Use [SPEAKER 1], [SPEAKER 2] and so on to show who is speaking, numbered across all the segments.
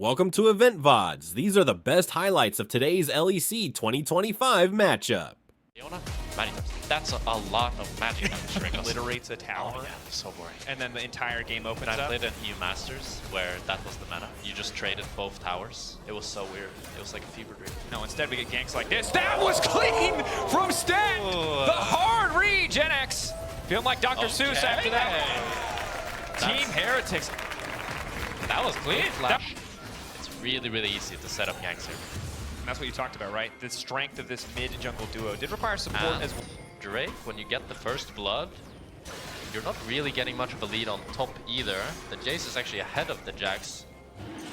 [SPEAKER 1] Welcome to Loleventvods. These are the best highlights of today's LEC 2025 matchup.
[SPEAKER 2] Magic damage. That's a lot of magic damage.
[SPEAKER 3] Obliterates a tower.
[SPEAKER 2] Oh, yeah, so boring.
[SPEAKER 3] And then the entire game opens
[SPEAKER 2] I
[SPEAKER 3] up.
[SPEAKER 2] played an EU Masters where that was the meta. You just traded both towers. It was so weird. It was like a fever dream.
[SPEAKER 3] No, instead we get ganks like this. That was clean from Sten! The hard read, GiantX. Feeling like Dr. Seuss after that. Team Heretics.
[SPEAKER 2] That was clean. Flash. It's really, really easy to set up ganks here.
[SPEAKER 3] And that's what you talked about, right? The strength of this mid-jungle duo did require support as well.
[SPEAKER 2] Drake, when you get the first blood, you're not really getting much of a lead on top either. The Jace is actually ahead of the Jax,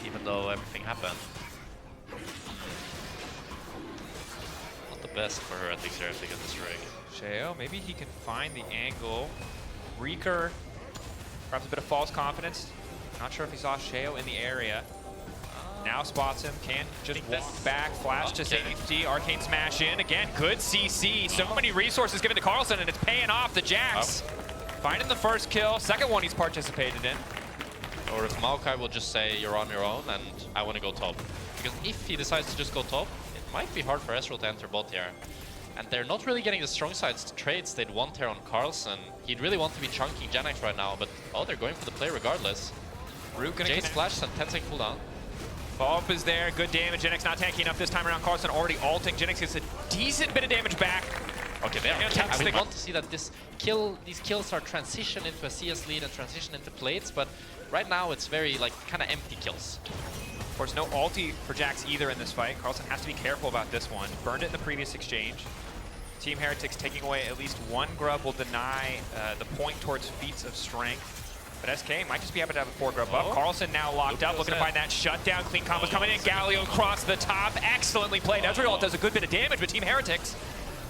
[SPEAKER 2] even though everything happened. Not the best for Heretics here to get this Drake.
[SPEAKER 3] Sheo, maybe he can find the angle. Reeker, perhaps a bit of false confidence. Not sure if he saw Sheo in the area. Now spots him, can't just walk back, flash to safety, Arcane smash in. Again, good CC. So many resources given to Carlson, and it's paying off the Jax. Finding the first kill, second one he's participated in.
[SPEAKER 2] Or if Maokai will just say, you're on your own, and I want to go top. Because if he decides to just go top, it might be hard for Ezreal to enter bot here. And they're not really getting the strong sides trades they'd want here on Carlson. He'd really want to be chunking GiantX right now, but they're going for the play regardless. Jace flashes and 10-second cooldown.
[SPEAKER 3] Follow-up is there, good damage. GiantX not tanking enough this time around. Carlson already ulting. GiantX gets a decent bit of damage back.
[SPEAKER 2] Okay, there. I want to see that these kills are transition into a CS lead and transition into plates, but right now it's very like kind of empty kills.
[SPEAKER 3] Of course, no ulti for Jax either in this fight. Carlson has to be careful about this one. Burned it in the previous exchange. Team Heretics taking away at least one grub will deny the point towards feats of strength. But SK might just be able to have a 4 grub up. Carlson now locked up, looking to find that shutdown. Clean combos coming in. Galio across the top. Excellently played. Ezreal does a good bit of damage, but Team Heretics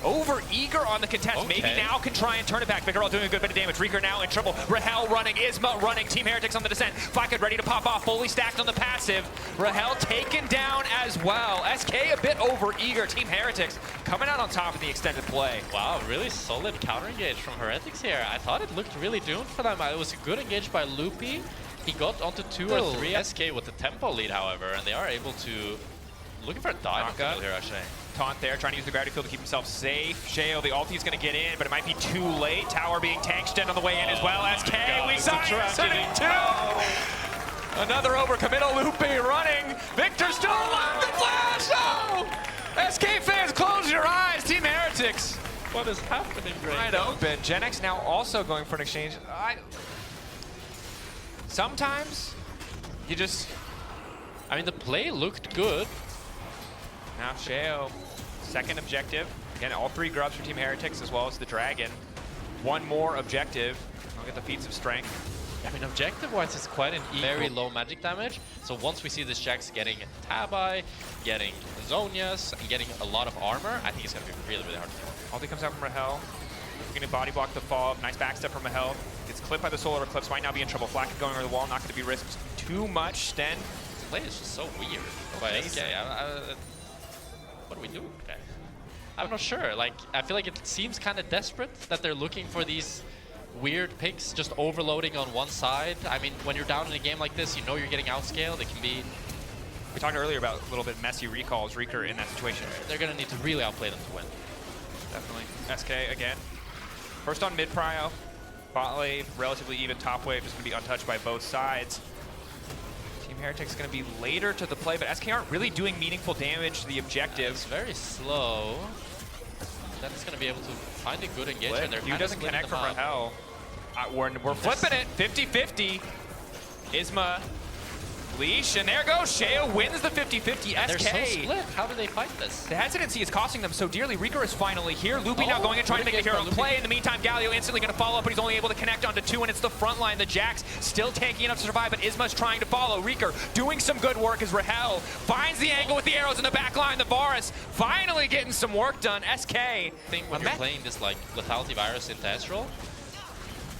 [SPEAKER 3] over eager on the contest. Maybe now can try and turn it back. Vigorol doing a good bit of damage. Reeker now in trouble. Rahel running. Isma running. Team Heretics on the descent. Flakid ready to pop off. Fully stacked on the passive. Rahel taken down as well. SK a bit over eager. Team Heretics coming out on top of the extended play.
[SPEAKER 2] Wow, really solid counter engage from Heretics here. I thought it looked really doomed for them. It was a good engage by Loopy. He got onto 2 or 3 SK with the tempo lead, however, and they are able to looking for a dive here, actually.
[SPEAKER 3] Taunt there, trying to use the gravity field to keep himself safe. Sheo, the ulti is going to get in, but it might be too late. Tower being tanked Sten on the way in as well. SK, we saw it, 2. Another overcommittal, Loopy running. Victor still alive, the flash, no! SK fans, close your eyes, Team Heretics.
[SPEAKER 2] What is happening, Greg?
[SPEAKER 3] Wide open. GiantX now also going for an exchange. Sometimes, you just...
[SPEAKER 2] I mean, the play looked good.
[SPEAKER 3] Now Sheo, second objective. Again, all 3 grubs for Team Heretics as well as the Dragon. One more objective. I'll get the feats of strength.
[SPEAKER 2] I mean, objective-wise, it's quite an very low magic damage. So once we see this Jax getting Tabai, getting Zonias, and getting a lot of armor, I think it's going to be really, really hard to kill.
[SPEAKER 3] Ulti comes out from Rahel. Going to body block the fall. Nice backstep from Rahel. Gets clipped by the Solar Eclipse. Might now be in trouble. Flakid going over the wall. Not going to be risked too much. Sten.
[SPEAKER 2] The play is just so weird. By SK. What do we do? Okay. I'm not sure. Like, I feel like it seems kind of desperate that they're looking for these weird picks, just overloading on one side. I mean, when you're down in a game like this, you know you're getting outscaled. It can be...
[SPEAKER 3] We talked earlier about a little bit messy recalls. Reeker in that situation.
[SPEAKER 2] They're going to need to really outplay them to win.
[SPEAKER 3] Definitely. SK again. First on mid prio. Bot lane, relatively even. Top wave just going to be untouched by both sides. Team Heretics going to be later to the play, but SK aren't really doing meaningful damage to the objective.
[SPEAKER 2] It's very slow. Then it's going to be able to find a good engagement.
[SPEAKER 3] Q doesn't connect from Rahel. We're flipping it, 50-50. Isma, Leash, and there goes. Sheo wins the 50-50. SK.
[SPEAKER 2] They're so split. How do they fight this?
[SPEAKER 3] The hesitancy is costing them so dearly. Reeker is finally here. Loopy now going and trying to make a hero play. In the meantime, Galio instantly going to follow up, but he's only able to connect onto 2, and it's the front line. The Jax still tanky enough to survive, but Isma's trying to follow. Reeker doing some good work as Rahel finds the angle with the arrows in the back line. The Varus finally getting some work done. SK.
[SPEAKER 2] I think when you're playing this like lethality virus into Ezreal,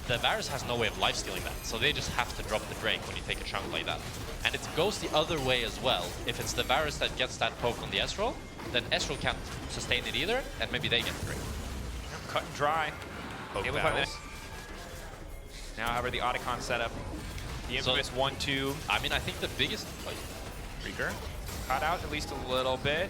[SPEAKER 2] the Varus has no way of lifestealing that, so they just have to drop the Drake when you take a chunk like that. And it goes the other way as well. If it's the Varus that gets that poke on the Ezreal, then Ezreal can't sustain it either, and maybe they get the Drake.
[SPEAKER 3] Cut and dry. Now, however, the Otacon setup. The infamous 1-2.
[SPEAKER 2] I mean, I think the biggest...
[SPEAKER 3] Rieger caught out at least a little bit.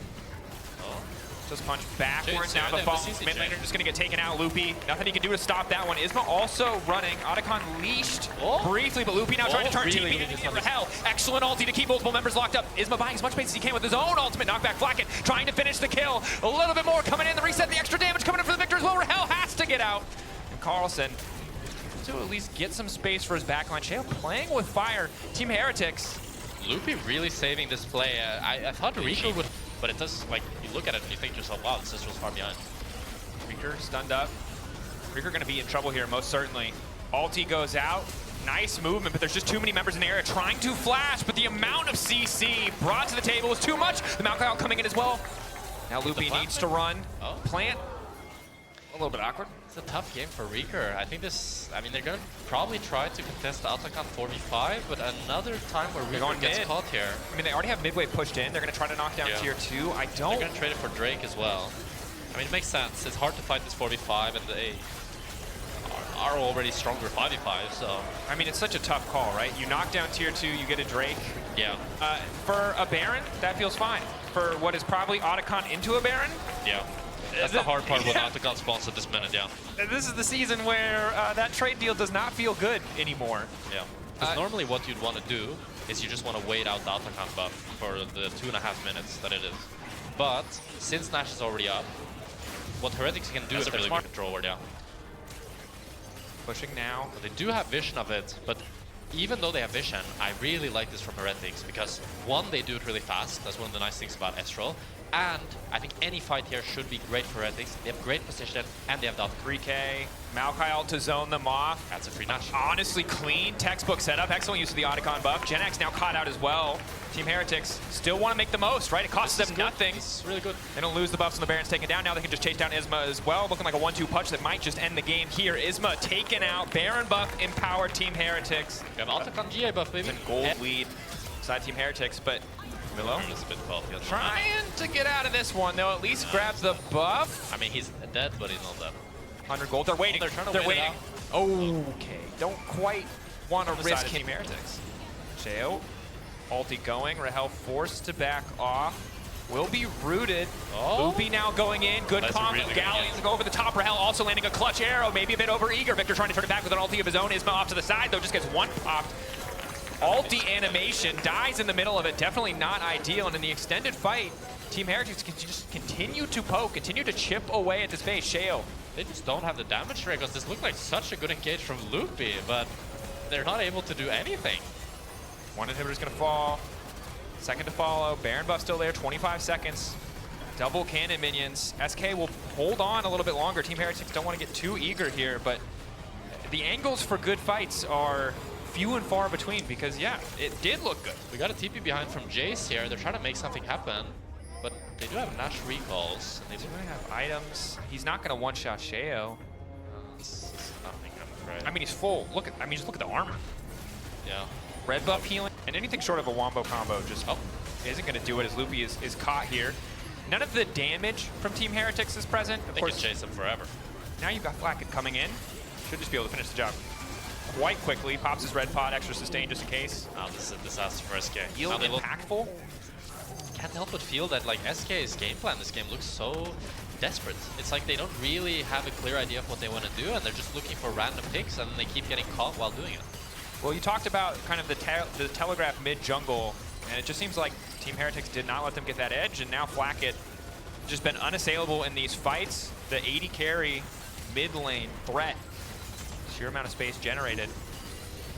[SPEAKER 2] Oh.
[SPEAKER 3] Just punch backwards.
[SPEAKER 2] Jay,
[SPEAKER 3] Now the
[SPEAKER 2] Jay,
[SPEAKER 3] phone.
[SPEAKER 2] CC,
[SPEAKER 3] Mid
[SPEAKER 2] Jay.
[SPEAKER 3] laner just going to get taken out. Loopy, nothing he can do to stop that one. Isma also running. Otacon leashed briefly, but Loopy now trying to turn
[SPEAKER 2] really
[SPEAKER 3] TP
[SPEAKER 2] good
[SPEAKER 3] into Rahel. Excellent ulti to keep multiple members locked up. Isma buying as much space as he can with his own ultimate knockback. Flacket trying to finish the kill. A little bit more coming in. The reset, the extra damage coming in for the victor as well. Rahel has to get out. And Carlson to at least get some space for his backline. Shale playing with fire. Team Heretics.
[SPEAKER 2] Loopy really saving this play. I thought Rieger would, but it does, like, you look at it and you think to yourself, wow, this was far behind.
[SPEAKER 3] Rieger stunned up. Rieger going to be in trouble here, most certainly. Ulti goes out. Nice movement, but there's just too many members in the area trying to flash, but the amount of CC brought to the table was too much. The Maokai coming in as well. Now Loopy needs to run. Plant. A little bit awkward.
[SPEAKER 2] It's a tough game for Rieger. I think this, I mean, they're going to probably try to contest the Otacon 4v5, but another time where Rieger gets caught here.
[SPEAKER 3] I mean, they already have midway pushed in. They're going to try to knock down tier 2. I don't...
[SPEAKER 2] They're going to trade it for Drake as well. I mean, it makes sense. It's hard to fight this 4v5, and they are already stronger 5v5, so...
[SPEAKER 3] I mean, it's such a tough call, right? You knock down tier 2, you get a Drake.
[SPEAKER 2] Yeah.
[SPEAKER 3] For a Baron, that feels fine. For what is probably Otacon into a Baron?
[SPEAKER 2] Yeah. That's the hard part with Otacon spawns at this minute, yeah.
[SPEAKER 3] This is the season where that trade deal does not feel good anymore.
[SPEAKER 2] Yeah. Because normally what you'd want to do is you just want to wait out the Otacon buff for the 2.5 minutes that it is. But since Nash is already up, what Heretics can do is really good control over, yeah.
[SPEAKER 3] Pushing now.
[SPEAKER 2] So they do have vision of it, but even though they have vision, I really like this from Heretics because one, they do it really fast. That's one of the nice things about Estral. And I think any fight here should be great for Heretics. They have great position, and they have done
[SPEAKER 3] 3K. Maokai ult to zone them off.
[SPEAKER 2] That's a free Nash.
[SPEAKER 3] Honestly, clean textbook setup. Excellent use of the Otacon buff. GiantX now caught out as well. Team Heretics still want to make the most, right? It costs them nothing.
[SPEAKER 2] This is really good.
[SPEAKER 3] They don't lose the buffs when the Baron's taken down. Now they can just chase down Isma as well. Looking like a 1-2 punch that might just end the game here. Isma taken out. Baron buff empowered Team Heretics.
[SPEAKER 2] We have Otacon GA buff, baby.
[SPEAKER 3] It's a gold lead side Team Heretics, but Milo
[SPEAKER 2] is a bit cold.
[SPEAKER 3] trying to get out of this one. They'll at least grab the buff.
[SPEAKER 2] I mean, he's dead, but he's not dead.
[SPEAKER 3] 100 gold. They're waiting.
[SPEAKER 2] They're trying to wait it out.
[SPEAKER 3] Okay. Don't quite want to risk Team Heretics. Sheo, ulti going. Rahel forced to back off. Will be rooted. Loopy now going in. Good combo.
[SPEAKER 2] Really
[SPEAKER 3] Galleons go over the top. Rahel also landing a clutch arrow. Maybe a bit over eager. Victor trying to turn it back with an ulti of his own. Isma off to the side, though, just gets one popped. Ulti animation, dies in the middle of it. Definitely not ideal. And in the extended fight, Team Heretics can just continue to poke, continue to chip away at this base. Sheo.
[SPEAKER 2] They just don't have the damage rate because this looked like such a good engage from Loopy, but they're not able to do anything.
[SPEAKER 3] One inhibitor's going to fall. Second to follow. Baron buff still there. 25 seconds. Double cannon minions. SK will hold on a little bit longer. Team Heretics don't want to get too eager here, but the angles for good fights are few and far between because, yeah, it did look good.
[SPEAKER 2] We got a TP behind from Jace here. They're trying to make something happen, but they do have Nash recalls. And they
[SPEAKER 3] do have items. He's not going to one-shot Sheo.
[SPEAKER 2] This is nothing, I'm afraid.
[SPEAKER 3] I mean, he's full. Look at, I mean, just look at the armor.
[SPEAKER 2] Yeah.
[SPEAKER 3] Red buff healing, and anything short of a wombo combo just isn't going to do it as Loopy is caught here. None of the damage from Team Heretics is present. Of course,
[SPEAKER 2] can chase them forever.
[SPEAKER 3] Now you've got Flacket coming in. Should just be able to finish the job quite quickly. Pops his red pot, extra sustain just in case.
[SPEAKER 2] Oh, this is a disaster for SK.
[SPEAKER 3] Yield impactful.
[SPEAKER 2] Can't help but feel that like SK's game plan this game looks so desperate. It's like they don't really have a clear idea of what they want to do, and they're just looking for random picks, and they keep getting caught while doing it.
[SPEAKER 3] Well, you talked about kind of the telegraph mid-jungle, and it just seems like Team Heretics did not let them get that edge, and now Flacket just been unassailable in these fights. The 80 carry mid lane threat. Sheer amount of space generated.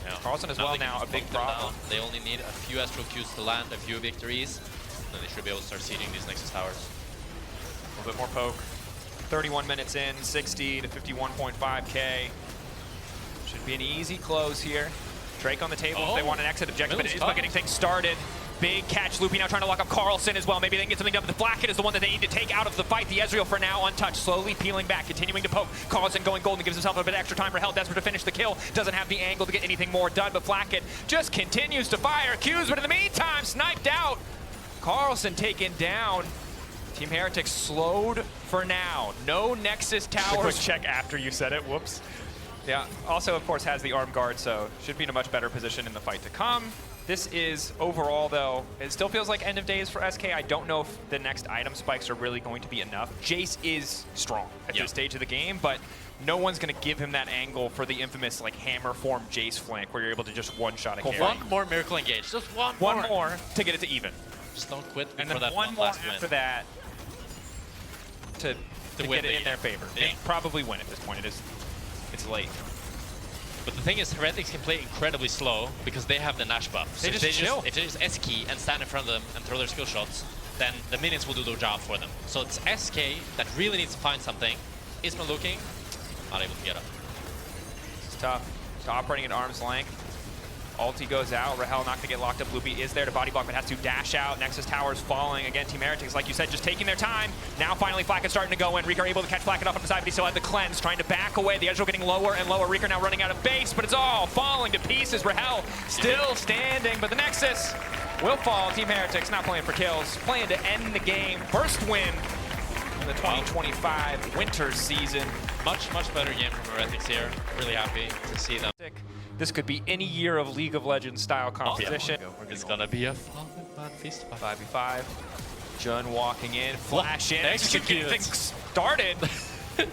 [SPEAKER 3] Yeah. Carlson as well now, a big problem.
[SPEAKER 2] They only need a few Astral Qs to land, a few victories, and then they should be able to start seeding these Nexus towers.
[SPEAKER 3] A little bit more poke. 31 minutes in, 60 to 51.5k. Should be an easy close here. Drake on the table if they want an exit objective, but Isma getting things started. Big catch. Loopy now trying to lock up Carlson as well. Maybe they can get something done, but the Flacket is the one that they need to take out of the fight. The Ezreal for now untouched, slowly peeling back, continuing to poke. Carlson going golden, gives himself a bit extra time. Rahel desperate to finish the kill. Doesn't have the angle to get anything more done, but Flacket just continues to fire. Qs, but in the meantime, sniped out. Carlson taken down. Team Heretics slowed for now. No Nexus towers.
[SPEAKER 4] Quick check after you said it, whoops.
[SPEAKER 3] Yeah, also, of course, has the arm guard, so should be in a much better position in the fight to come. This is overall, though, it still feels like end of days for SK. I don't know if the next item spikes are really going to be enough. Jace is strong at this stage of the game, but no one's going to give him that angle for the infamous like hammer form Jace flank where you're able to just one-shot a carry.
[SPEAKER 2] One more Miracle Engage, just one
[SPEAKER 3] more to get it to even.
[SPEAKER 2] Just don't quit
[SPEAKER 3] And
[SPEAKER 2] before
[SPEAKER 3] then
[SPEAKER 2] that
[SPEAKER 3] one more
[SPEAKER 2] last
[SPEAKER 3] after
[SPEAKER 2] win.
[SPEAKER 3] that to
[SPEAKER 2] win
[SPEAKER 3] get it in their favor.
[SPEAKER 2] Yeah.
[SPEAKER 3] They probably win at this point. It's late.
[SPEAKER 2] But the thing is, Heretics can play incredibly slow because they have the Nash buff. So
[SPEAKER 3] They just chill.
[SPEAKER 2] if they just S-key and stand in front of them and throw their skill shots, then the minions will do their job for them. So it's SK that really needs to find something. Isma looking, not able to get up.
[SPEAKER 3] It's tough. It's operating at arm's length. Ulti goes out. Rahel not going to get locked up. Loopy is there to body block, but has to dash out. Nexus Tower's falling. Again, Team Heretics, like you said, just taking their time. Now finally Flak is starting to go in. Rieker able to catch Flak off on the side, but he still had the cleanse, trying to back away. The Ezreal getting lower and lower. Rieker now running out of base, but it's all falling to pieces. Rahel still standing, but the Nexus will fall. Team Heretics not playing for kills, playing to end the game. First win in the 2025 winter season.
[SPEAKER 2] Much better game from Heretics here. Really happy to see them.
[SPEAKER 3] This could be any year of League of Legends style competition.
[SPEAKER 2] It's gonna be a fun feast.
[SPEAKER 3] 5v5. Jun walking in, flash in,
[SPEAKER 2] Execute.
[SPEAKER 3] things started.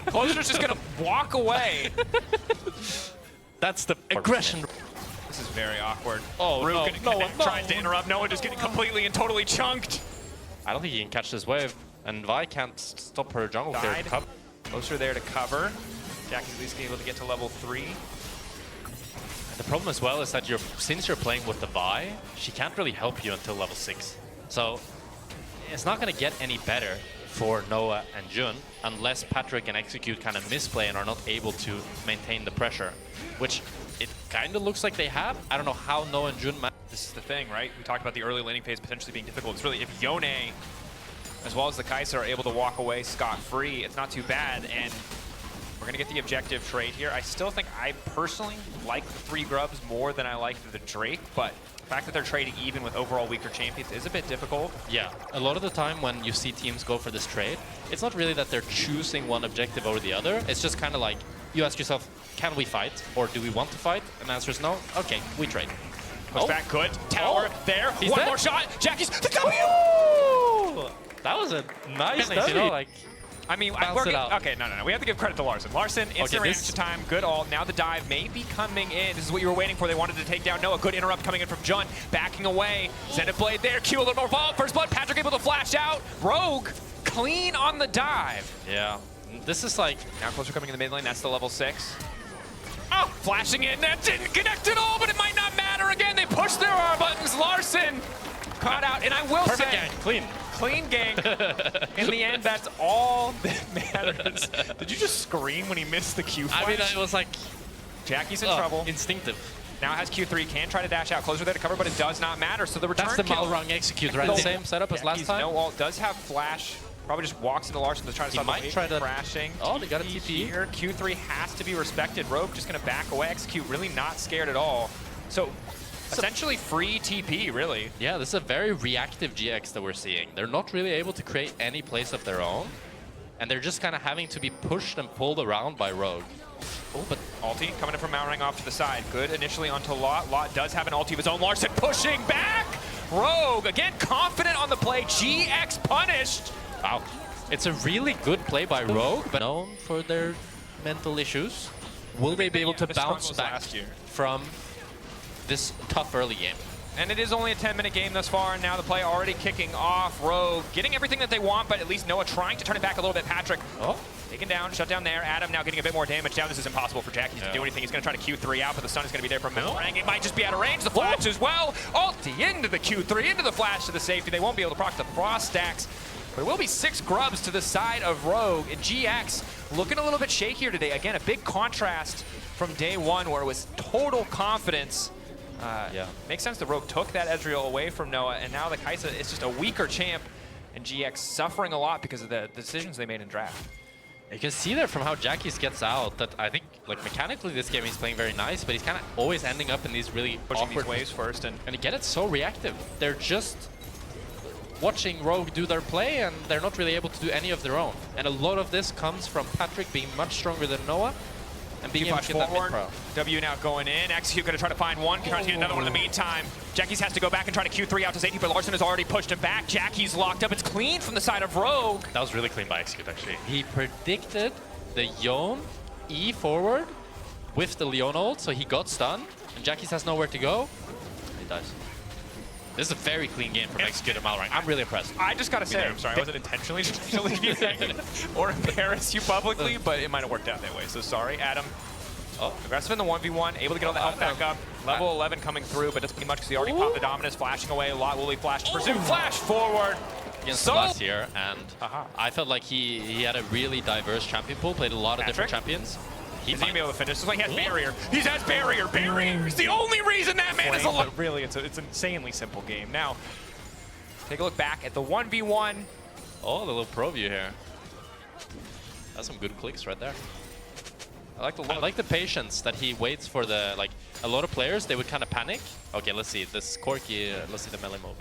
[SPEAKER 3] Closer's just gonna walk away.
[SPEAKER 2] That's the aggression.
[SPEAKER 3] This is very awkward.
[SPEAKER 2] Oh,
[SPEAKER 3] Rue
[SPEAKER 2] no,
[SPEAKER 3] gonna
[SPEAKER 2] no,
[SPEAKER 3] connect,
[SPEAKER 2] no.
[SPEAKER 3] tries to interrupt. Noah just getting completely and totally chunked.
[SPEAKER 2] I don't think he can catch this wave, and Vi can't stop her jungle clear.
[SPEAKER 3] Died. Closer there to cover. Jackie's at least able to get to level 3.
[SPEAKER 2] The problem as well is that since you're playing with the Vi, she can't really help you until level 6. So it's not going to get any better for Noah and Jun unless Patrick and Execute kind of misplay and are not able to maintain the pressure, which it kind of looks like they have. I don't know how Noah and Jun
[SPEAKER 3] This is the thing, right? We talked about the early laning phase potentially being difficult. It's really, if Yone, as well as the Kai'Sa, are able to walk away scot-free, it's not too bad. And we're going to get the objective trade here. I still think I personally like the 3 grubs more than I like the Drake, but the fact that they're trading even with overall weaker champions is a bit difficult.
[SPEAKER 2] Yeah, a lot of the time when you see teams go for this trade, it's not really that they're choosing one objective over the other. It's just kind of like, you ask yourself, can we fight? Or do we want to fight? And the answer is no. Okay, we trade.
[SPEAKER 3] Push back, good. Tower there.
[SPEAKER 2] He's
[SPEAKER 3] One
[SPEAKER 2] dead.
[SPEAKER 3] more shot. Jackie's the W!
[SPEAKER 2] That was a nice
[SPEAKER 3] W.
[SPEAKER 2] you know, like,
[SPEAKER 3] I mean,
[SPEAKER 2] bounce it out.
[SPEAKER 3] okay, no. We have to give credit to Larson. Larson, instant reaction time, good ult. Now the dive may be coming in. This is what you were waiting for. They wanted to take down Noah. Good interrupt coming in from Jun. Backing away. Zenith Blade there. Q a little more vault. First blood. Patrick able to flash out. Rogue clean on the dive.
[SPEAKER 2] yeah. This is like,
[SPEAKER 3] Now Closer coming in the mid lane. That's the level 6. Oh, flashing in. That didn't connect at all, but it might not matter. Again, they push their R buttons. Larson caught out. And I will
[SPEAKER 2] perfect
[SPEAKER 3] say,
[SPEAKER 2] gang, clean.
[SPEAKER 3] clean gank. In the end, that's all that matters. Did you just scream when he missed the Q flash?
[SPEAKER 2] I mean, it was like,
[SPEAKER 3] Jackie's in trouble.
[SPEAKER 2] instinctive.
[SPEAKER 3] Now has Q3, can try to dash out. Closer there to cover, but it does not matter. So the return
[SPEAKER 2] That's the
[SPEAKER 3] kill.
[SPEAKER 2] Malrung Execute, right? Same setup as last
[SPEAKER 3] Jackie's
[SPEAKER 2] time.
[SPEAKER 3] no ult, does have flash. Probably just walks into Larson to try to
[SPEAKER 2] He
[SPEAKER 3] stop the
[SPEAKER 2] might
[SPEAKER 3] wave
[SPEAKER 2] try to-
[SPEAKER 3] crashing.
[SPEAKER 2] Oh, they got a TP.
[SPEAKER 3] Here, Q3 has to be respected. Rogue just going to back away. Execute really not scared at all. So essentially free TP, really.
[SPEAKER 2] Yeah, this is a very reactive GX that we're seeing. They're not really able to create any plays of their own, and they're just kind of having to be pushed and pulled around by Rogue.
[SPEAKER 3] Oh, but ulti coming in from Malrang off to the side. Good initially onto Lot. Lot does have an ulti of his own. Larson pushing back. Rogue, again, confident on the play. GX punished.
[SPEAKER 2] Wow. It's a really good play by Rogue, but known for their mental issues. Will they be able to bounce back
[SPEAKER 3] last year.
[SPEAKER 2] from this tough early game?
[SPEAKER 3] And it is only a 10-minute game thus far, and now the play already kicking off. Rogue getting everything that they want, but at least Noah trying to turn it back a little bit. Patrick taken down, shut down there. Adam now getting a bit more damage down. This is impossible for Jackie to do anything. He's going to try to Q3 out, but the stun is going to be there from Malrang. It might just be out of range. The flash as well. Ulti into the Q3, into the flash to the safety. They won't be able to proc the frost stacks. There will be 6 grubs to the side of Rogue, and GX looking a little bit shakier today. Again, a big contrast from day one where it was total confidence. Makes sense that Rogue took that Ezreal away from Noah, and now the Kai'Sa is just a weaker champ, and GX suffering a lot because of the decisions they made in draft.
[SPEAKER 2] You can see there from how Jackie's gets out that I think, like, mechanically this game he's playing very nice, but he's kind of always ending up in these really
[SPEAKER 3] Pushing
[SPEAKER 2] awkward
[SPEAKER 3] these waves first, and
[SPEAKER 2] again, it's so reactive. They're just watching Rogue do their play, and they're not really able to do any of their own. And a lot of this comes from Patrick being much stronger than Noah, and being able to get that mid pro.
[SPEAKER 3] W now going in. Execute going to try to find one. Trying to get another one in the meantime. Jackie's has to go back and try to Q3 out to Zadie, but Larson has already pushed him back. Jackie's locked up. It's clean from the side of Rogue.
[SPEAKER 2] That was really clean by Execute, actually. He predicted the Yone E forward with the Leon ult, so he got stunned, and Jackie's has nowhere to go. He dies. This is a very clean game from Execute and Malrang. I'm really impressed.
[SPEAKER 3] I just gotta say, I'm sorry, I wasn't intentionally trying to leave you hanging or embarrass you publicly, but it might have worked out that way. So sorry, Adam.
[SPEAKER 2] Oh,
[SPEAKER 3] aggressive in the 1v1, able to get all the health back up. Level 11 coming through, but doesn't mean much because he already popped the Dominus, flashing away. A lot will he flash to pursue. Flash forward.
[SPEAKER 2] Against last year, and I felt like he had a really diverse champion pool, played a lot of different champions.
[SPEAKER 3] He's going to be able to finish. It's like he has barrier. He has barrier. Barrier is the only reason that man is alive. Really, it's an insanely simple game. Now, take a look back at the 1v1.
[SPEAKER 2] Oh, the little pro view here. That's some good clicks right there. I like the patience that he waits for the, like, a lot of players, they would kind of panic. Okay, let's see. This Corki, let's see the melee mode.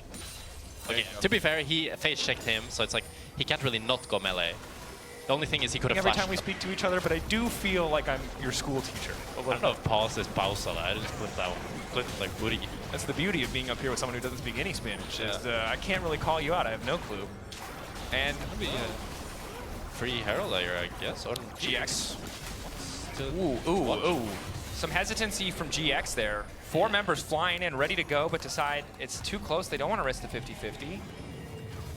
[SPEAKER 2] Okay, to be fair, he face checked him, so it's like, he can't really not go melee. The only thing is he could have
[SPEAKER 3] every
[SPEAKER 2] flashed.
[SPEAKER 3] time we speak to each other, but I do feel like I'm your school teacher.
[SPEAKER 2] I don't know if pause is pausa. I just clipped that one. Clipped like booty.
[SPEAKER 3] That's the beauty of being up here with someone who doesn't speak any Spanish. Is, I can't really call you out. I have no clue. And
[SPEAKER 2] free Herald layer, I guess, or
[SPEAKER 3] GX. Ooh. Some hesitancy from GX there. 4 members flying in, ready to go, but decide it's too close. They don't want to risk the 50-50.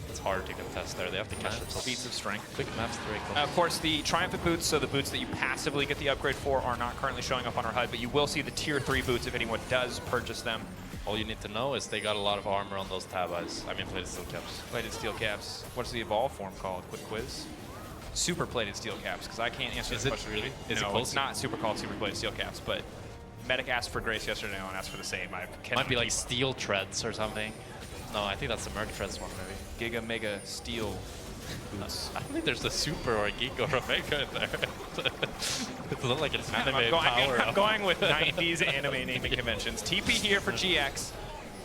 [SPEAKER 2] It's hard to contest there. They have to catch themselves.
[SPEAKER 3] Feats of strength.
[SPEAKER 2] Quick maps, very close.
[SPEAKER 3] Of course, the Triumphant boots, so the boots that you passively get the upgrade for, are not currently showing up on our HUD, but you will see the tier 3 boots if anyone does purchase them.
[SPEAKER 2] All you need to know is they got a lot of armor on those tab eyes. I mean, plated steel caps.
[SPEAKER 3] Plated steel caps. What's the evolve form called? Quick quiz. Super plated steel caps, because I can't answer this question.
[SPEAKER 2] Really?
[SPEAKER 3] No, it's not super called super plated steel caps, but Medic asked for grace yesterday and asked for the same.
[SPEAKER 2] Might be like steel treads or something. No, I think that's the Merc Treads one, maybe.
[SPEAKER 3] Giga Mega Steel boots.
[SPEAKER 2] I don't think there's a Super or a Giga or a Mega in there. It's not like an anime power.
[SPEAKER 3] I'm going with 90s anime naming conventions. TP here for GX.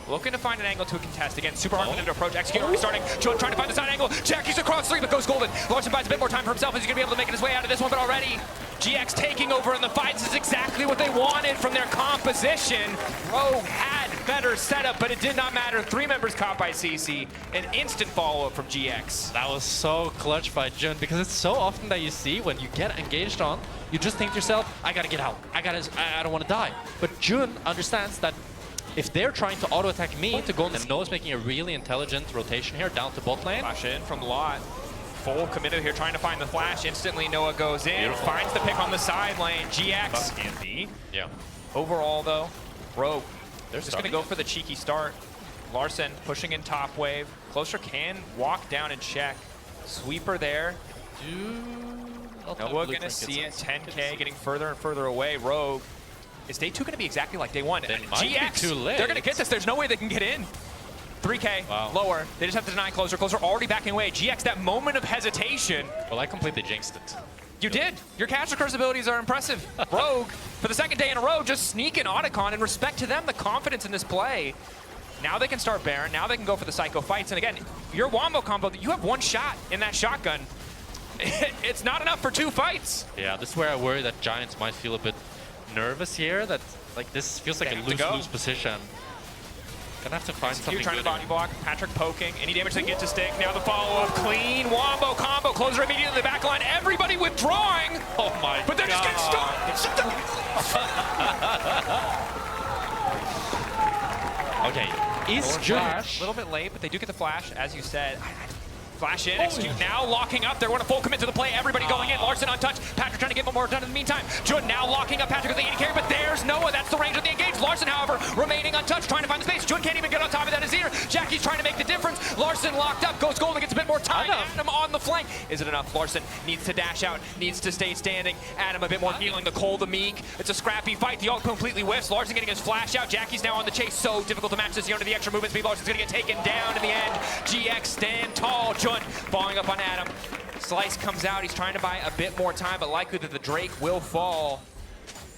[SPEAKER 3] Looking to find an angle to a contest. Again, super hard for them to approach. Execute already starting. Joe trying to find the side angle. Jackie's across 3, but goes golden. Larson buys a bit more time for himself. Is he going to be able to make his way out of this one? But already, GX taking over in the fights is exactly what they wanted from their composition. Rogue had better setup, but it did not matter. 3 members caught by CC. An instant follow-up from GX.
[SPEAKER 2] That was so clutch by Jun, because it's so often that you see when you get engaged on, you just think to yourself, I gotta get out. I don't want to die. But Jun understands that if they're trying to auto-attack me to go on, and Noah's making a really intelligent rotation here down to bot lane.
[SPEAKER 3] Flash in from Lot. Full committed here, trying to find the flash. Instantly, Noah goes in, finds the pick on the side lane. GX and B.
[SPEAKER 2] Yeah.
[SPEAKER 3] Overall, though, Rogue,
[SPEAKER 2] they're
[SPEAKER 3] just going to go for the cheeky start. Larson pushing in top wave. Closer can walk down and check. Sweeper there. Noah going to see it. 10K getting further and further away. Rogue. Is day 2 going to be exactly like day 1? GX,
[SPEAKER 2] too late.
[SPEAKER 3] They're going to get this. There's no way they can get in. 3K, lower. They just have to deny closer. Closer already backing away. GX, that moment of hesitation.
[SPEAKER 2] Well, I completely jinxed it.
[SPEAKER 3] You did. Your Caster Curse abilities are impressive. Rogue, for the 2nd day in a row, just sneaking Otacon. And respect to them, the confidence in this play. Now they can start Baron. Now they can go for the Psycho fights. And again, your Wombo combo, you have 1 shot in that shotgun. It's not enough for 2 fights.
[SPEAKER 2] Yeah, this is where I worry that Giants might feel a bit nervous here. That like this feels like a lose-lose position. Gonna have to find something
[SPEAKER 3] trying
[SPEAKER 2] good
[SPEAKER 3] to body block. Patrick poking. Any damage they get to stick. Now the follow-up. Clean Wombo combo. Closer immediately in the back line. Everybody withdrawing.
[SPEAKER 2] Oh my god.
[SPEAKER 3] But they're just getting stuck.
[SPEAKER 2] Okay. Is Josh
[SPEAKER 3] a little bit late, but they do get the flash, as you said. Flash in, Execute now locking up. They're going to full commit to the play. Everybody going in. Larson untouched. Patrick trying to get more done in the meantime. Jun now locking up Patrick with the 80 carry, but there's Noah. That's the range of the engage. Larson, however, remaining untouched, trying to find the space. Jun can't even get on top of that Azir. Jackie's trying to make the difference. Larson locked up, goes golden, gets a bit more time. Adam on the flank. Is it enough? Larson needs to dash out, needs to stay standing. Adam a bit more healing. The Cole, the Meek. It's a scrappy fight. The ult completely whiffs. Larson getting his flash out. Jackie's now on the chase. So difficult to match this under the extra movement speed. Larson's going to get taken down in the end. GX stand tall. Jun falling up on Adam. Slice comes out. He's trying to buy a bit more time, but likely that the Drake will fall.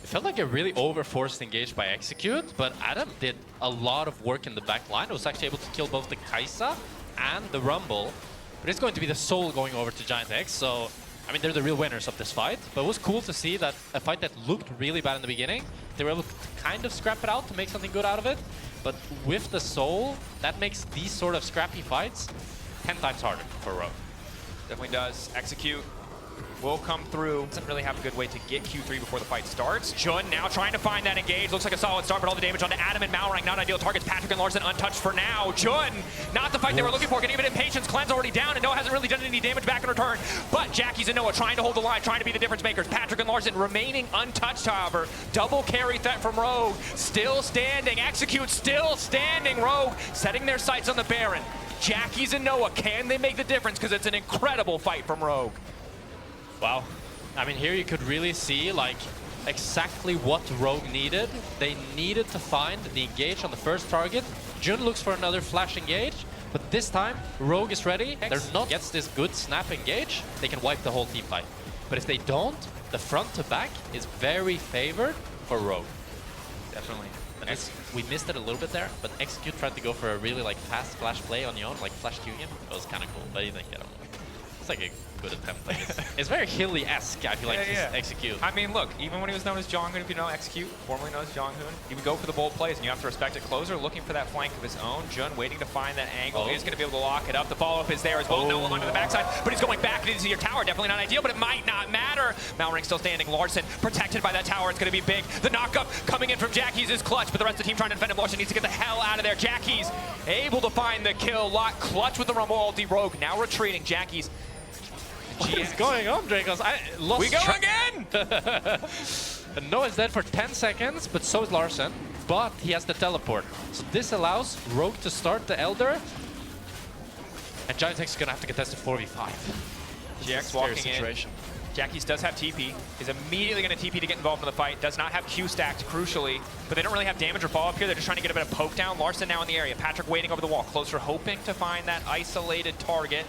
[SPEAKER 2] It felt like a really over-forced engage by Execute, but Adam did a lot of work in the back line. He was actually able to kill both the Kai'Sa and the Rumble. But it's going to be the Soul going over to GiantX, so I mean, they're the real winners of this fight, but it was cool to see that a fight that looked really bad in the beginning, they were able to kind of scrap it out to make something good out of it. But with the soul, that makes these sort of scrappy fights 10 times harder for Rogue.
[SPEAKER 3] Definitely does. Execute will come through. Doesn't really have a good way to get Q3 before the fight starts. Jun now trying to find that engage. Looks like a solid start, but all the damage onto Adam and Malrang. Not ideal targets. Patrick and Larson untouched for now. Jun, not the fight they were looking for. Getting a bit impatient. Cleanse already down, and Noah hasn't really done any damage back in return. But Jackie's and Noah trying to hold the line, trying to be the difference makers. Patrick and Larson remaining untouched, however. Double carry threat from Rogue. Still standing. Execute still standing. Rogue setting their sights on the Baron. Jackie's and Noah, can they make the difference? Because it's an incredible fight from Rogue.
[SPEAKER 2] Wow. I mean, here you could really see like exactly what Rogue needed. They needed to find the engage on the first target. Jun looks for another flash engage, but this time Rogue is ready. They're not gets this good snap engage. They can wipe the whole team fight. But if they don't, the front to back is very favored for Rogue.
[SPEAKER 3] Definitely.
[SPEAKER 2] We missed it a little bit there, but Execute tried to go for a really like fast flash play on Yon, like flash Q him. It was kind of cool, but he didn't get him. It's like a good attempt. Like it's very Hilly-esque, I feel like, Execute.
[SPEAKER 3] I mean, look, even when he was known as Jonghoon, if you know Execute, formerly known as Jonghoon, he would go for the bold plays, and you have to respect it. Closer looking for that flank of his own. Jun waiting to find that angle. He's going to be able to lock it up. The follow-up is there as well. Noah onto the backside, but he's going back into your tower. Definitely not ideal, but it might not matter. Malrang still standing. Larson protected by that tower. It's going to be big. The knock-up coming in from Jackie's is clutch, but the rest of the team trying to defend him. Larson needs to get the hell out of there. Jackie's able to find the kill. Lot clutch with the Rumble ulti. Rogue now retreating. Jackie's.
[SPEAKER 2] What is going on, Dracos? I lost
[SPEAKER 3] We go again!
[SPEAKER 2] And Noah's dead for 10 seconds, but so is Larson. But he has the teleport. So this allows Rogue to start the Elder. And GiantX is going to have to contest a 4v5.
[SPEAKER 3] GX walking in. Jackie's does have TP. Is immediately going to TP to get involved in the fight. Does not have Q stacked, crucially. But they don't really have damage or follow-up here. They're just trying to get a bit of poke down. Larson now in the area. Patrick waiting over the wall. Closer hoping to find that isolated target.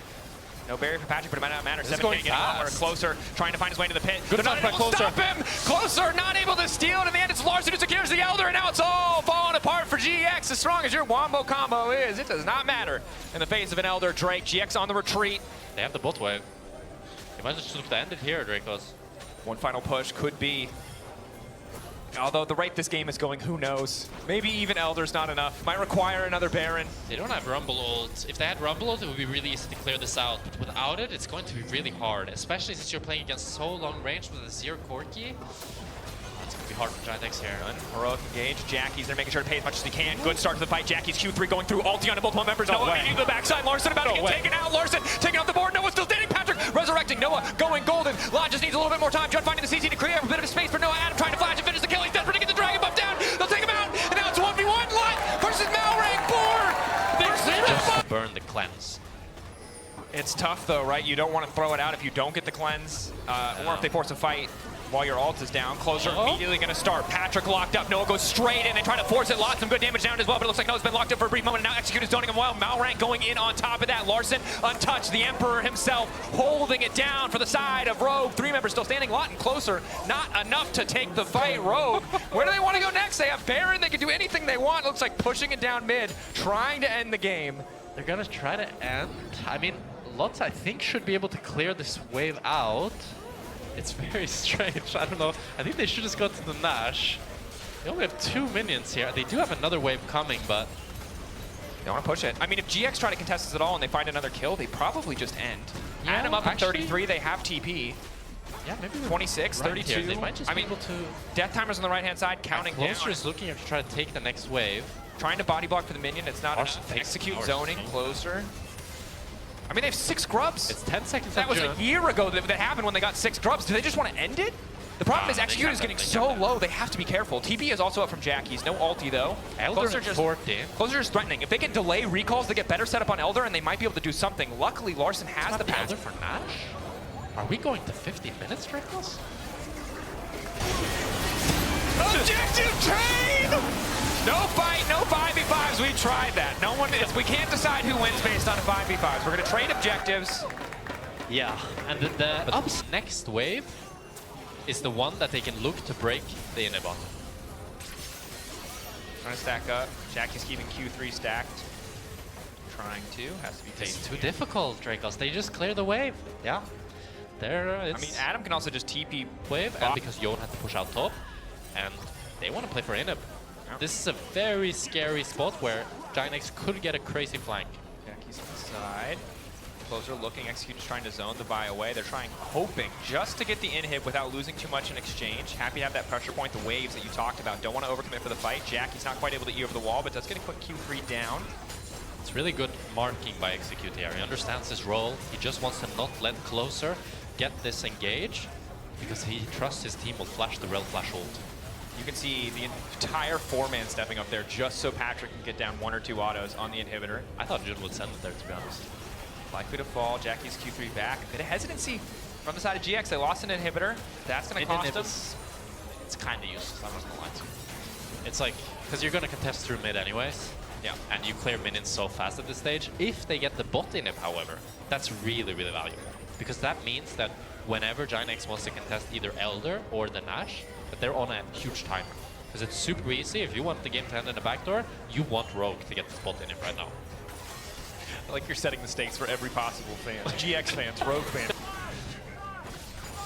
[SPEAKER 3] No barrier for Patrick, but it might not matter. 7K getting a lot more. Closer, trying to find his way into the pit.
[SPEAKER 2] Good enough by Closer.
[SPEAKER 3] Stop him! Closer, not able to steal, and in the end it's Larson who secures the Elder, and now it's all falling apart for GX. As strong as your Wombo combo is, it does not matter in the face of an Elder. Drake, GX on the retreat.
[SPEAKER 2] They have the bot wave. You might just look to end it here, Dracos.
[SPEAKER 3] One final push could be. Although the rate this game is going, who knows? Maybe even Elder's not enough. Might require another Baron.
[SPEAKER 2] They don't have Rumble ult. If they had Rumble ult, it would be really easy to clear this out. But without it, it's going to be really hard. Especially since you're playing against so long range with a 0 Corki. It's going to be hard for GiantX here.
[SPEAKER 3] Heroic engage. Jackie's there making sure to pay as much as he can. Good start to the fight. Jackie's Q3 going through ulti onto multiple members. Noah beating the backside. Larson about to get taken out. Larson taking off the board. Noah still standing. Patrick resurrecting. Noah going golden. Lod just needs a little bit more time. Jun finding the CC to clear a bit of space for Noah. Adam trying to flash and finish the kill. He's desperate to get the dragon buff down. They'll take him out. And now it's 1v1. Lot versus Malrang.
[SPEAKER 2] Just burn the cleanse.
[SPEAKER 3] It's tough though, right? You don't want to throw it out if you don't get the cleanse, or if they force a fight while your ult is down. Closer immediately going to start. Patrick locked up. Noah goes straight in and trying to force it. Lots some good damage down as well, but it looks like Noah's been locked up for a brief moment. And now Execute is zoning him well. Malrang going in on top of that. Larson untouched. The Emperor himself holding it down for the side of Rogue. 3 members still standing. Lot and Closer. Not enough to take the fight. Rogue, where do they want to go next? They have Baron. They can do anything they want. Looks like pushing it down mid, trying to end the game.
[SPEAKER 2] They're going to try to end. I mean, Lots, I think, should be able to clear this wave out. It's very strange. I don't know. I think they should just go to the Nash. They only have 2 minions here. They do have another wave coming, but
[SPEAKER 3] they want to push it. I mean, if GX try to contest this at all and they find another kill, they probably just end.
[SPEAKER 2] Yeah,
[SPEAKER 3] Add them up at 33. They have TP.
[SPEAKER 2] Yeah, maybe
[SPEAKER 3] 26,
[SPEAKER 2] right
[SPEAKER 3] 32.
[SPEAKER 2] Here. They might just be able to.
[SPEAKER 3] Death timer's on the right-hand side, counting down.
[SPEAKER 2] Closer is looking to try to take the next wave.
[SPEAKER 3] Trying to body block for the minion. It's not enough. Execute zoning. Closer. I mean, they have 6 grubs.
[SPEAKER 2] It's 10 seconds.
[SPEAKER 3] That was a year ago that happened when they got 6 grubs. Do they just want to end it? The problem is Execute is getting so low, they have to be careful. TP is also up from Jackie's. No ulti, though.
[SPEAKER 2] Elder
[SPEAKER 3] Closer just threatening. If they can delay recalls, they get better setup on Elder, and they might be able to do something. Luckily, Larson has the pass.
[SPEAKER 2] Elder for Nash? Are we going to 50 minutes, Dracos?
[SPEAKER 3] Objective train! No fight, no 5v5s. We tried that. No one is. We can't decide who wins based on 5v5s. We're going to trade objectives.
[SPEAKER 2] Yeah, and the Up's next wave is the one that they can look to break the inhibitor.
[SPEAKER 3] Trying to stack up. Jackie's keeping Q3 stacked. Trying to. Has to be taken.
[SPEAKER 2] It's too difficult, Dracos. They just clear the wave. Yeah. there
[SPEAKER 3] I mean, Adam can also just TP
[SPEAKER 2] wave, and because Yon had to push out top, and they want to play for Inhib. This is a very scary spot where GiantX could get a crazy flank.
[SPEAKER 3] Jackie's on the side. Closer looking, Execute is trying to zone the buy away. They're trying, hoping, just to get the inhib without losing too much in exchange. Happy to have that pressure point, the waves that you talked about. Don't want to overcommit for the fight. Jackie's not quite able to E over the wall, but does get a quick Q3 down.
[SPEAKER 2] It's really good marking by Execute here. He understands his role. He just wants to not let Closer get this engage because he trusts his team will flash the Rel Flash ult.
[SPEAKER 3] You can see the entire 4-man stepping up there just so Patrick can get down 1 or 2 autos on the inhibitor.
[SPEAKER 2] I thought Jun would send it there, to be honest.
[SPEAKER 3] Likely to fall. Jackie's Q3 back. A bit of hesitancy from the side of GX. They lost an inhibitor. That's going to cost them.
[SPEAKER 2] It's kind of useless, I'm not going to lie to you. It's like, because you're going to contest through mid anyways.
[SPEAKER 3] Yeah.
[SPEAKER 2] And you clear minions so fast at this stage. If they get the bot in it, however, that's really, really valuable. Because that means that whenever GiantX wants to contest either Elder or the Nash, that they're on a huge timer. Because it's super easy. If you want the game to end in a backdoor, you want Rogue to get the spot in it right now.
[SPEAKER 3] I like you're setting the stakes for every possible fan. GX fans, Rogue fans.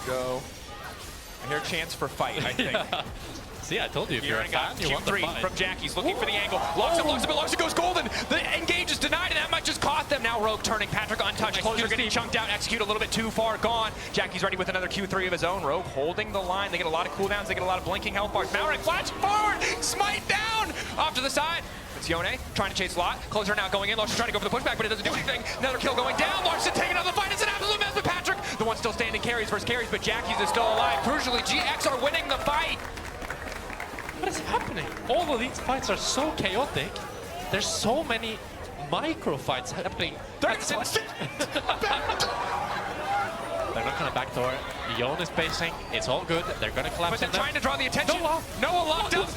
[SPEAKER 3] Go. I hear a chance for fight, I think.
[SPEAKER 2] Yeah. See, I told you, if you're a fan, you want the fight.
[SPEAKER 3] From Jackie's, looking for the angle. Locks it, goes golden. The engage is denied, and that might just cost them. Now Rogue turning, Patrick untouched. Closer getting chunked out, Execute a little bit too far gone. Jackie's ready with another Q3 of his own. Rogue holding the line. They get a lot of cooldowns, they get a lot of blinking health bars. Mauring flashing forward, smite down, off to the side. It's Yone trying to chase Lot. Closer now going in. Larson trying to go for the pushback, but it doesn't do anything. Another kill going down. Larson taking on the fight. It's an absolute mess with Patrick. The one still standing carries versus carries, but Jackie's is still alive. Crucially, GX are winning the fight.
[SPEAKER 2] What is happening? All of these fights are so chaotic. There's so many micro fights happening. They're not going to backdoor. Yon is pacing. It's all good. They're going to collapse.
[SPEAKER 3] But they're trying to draw the attention. Noah locked down.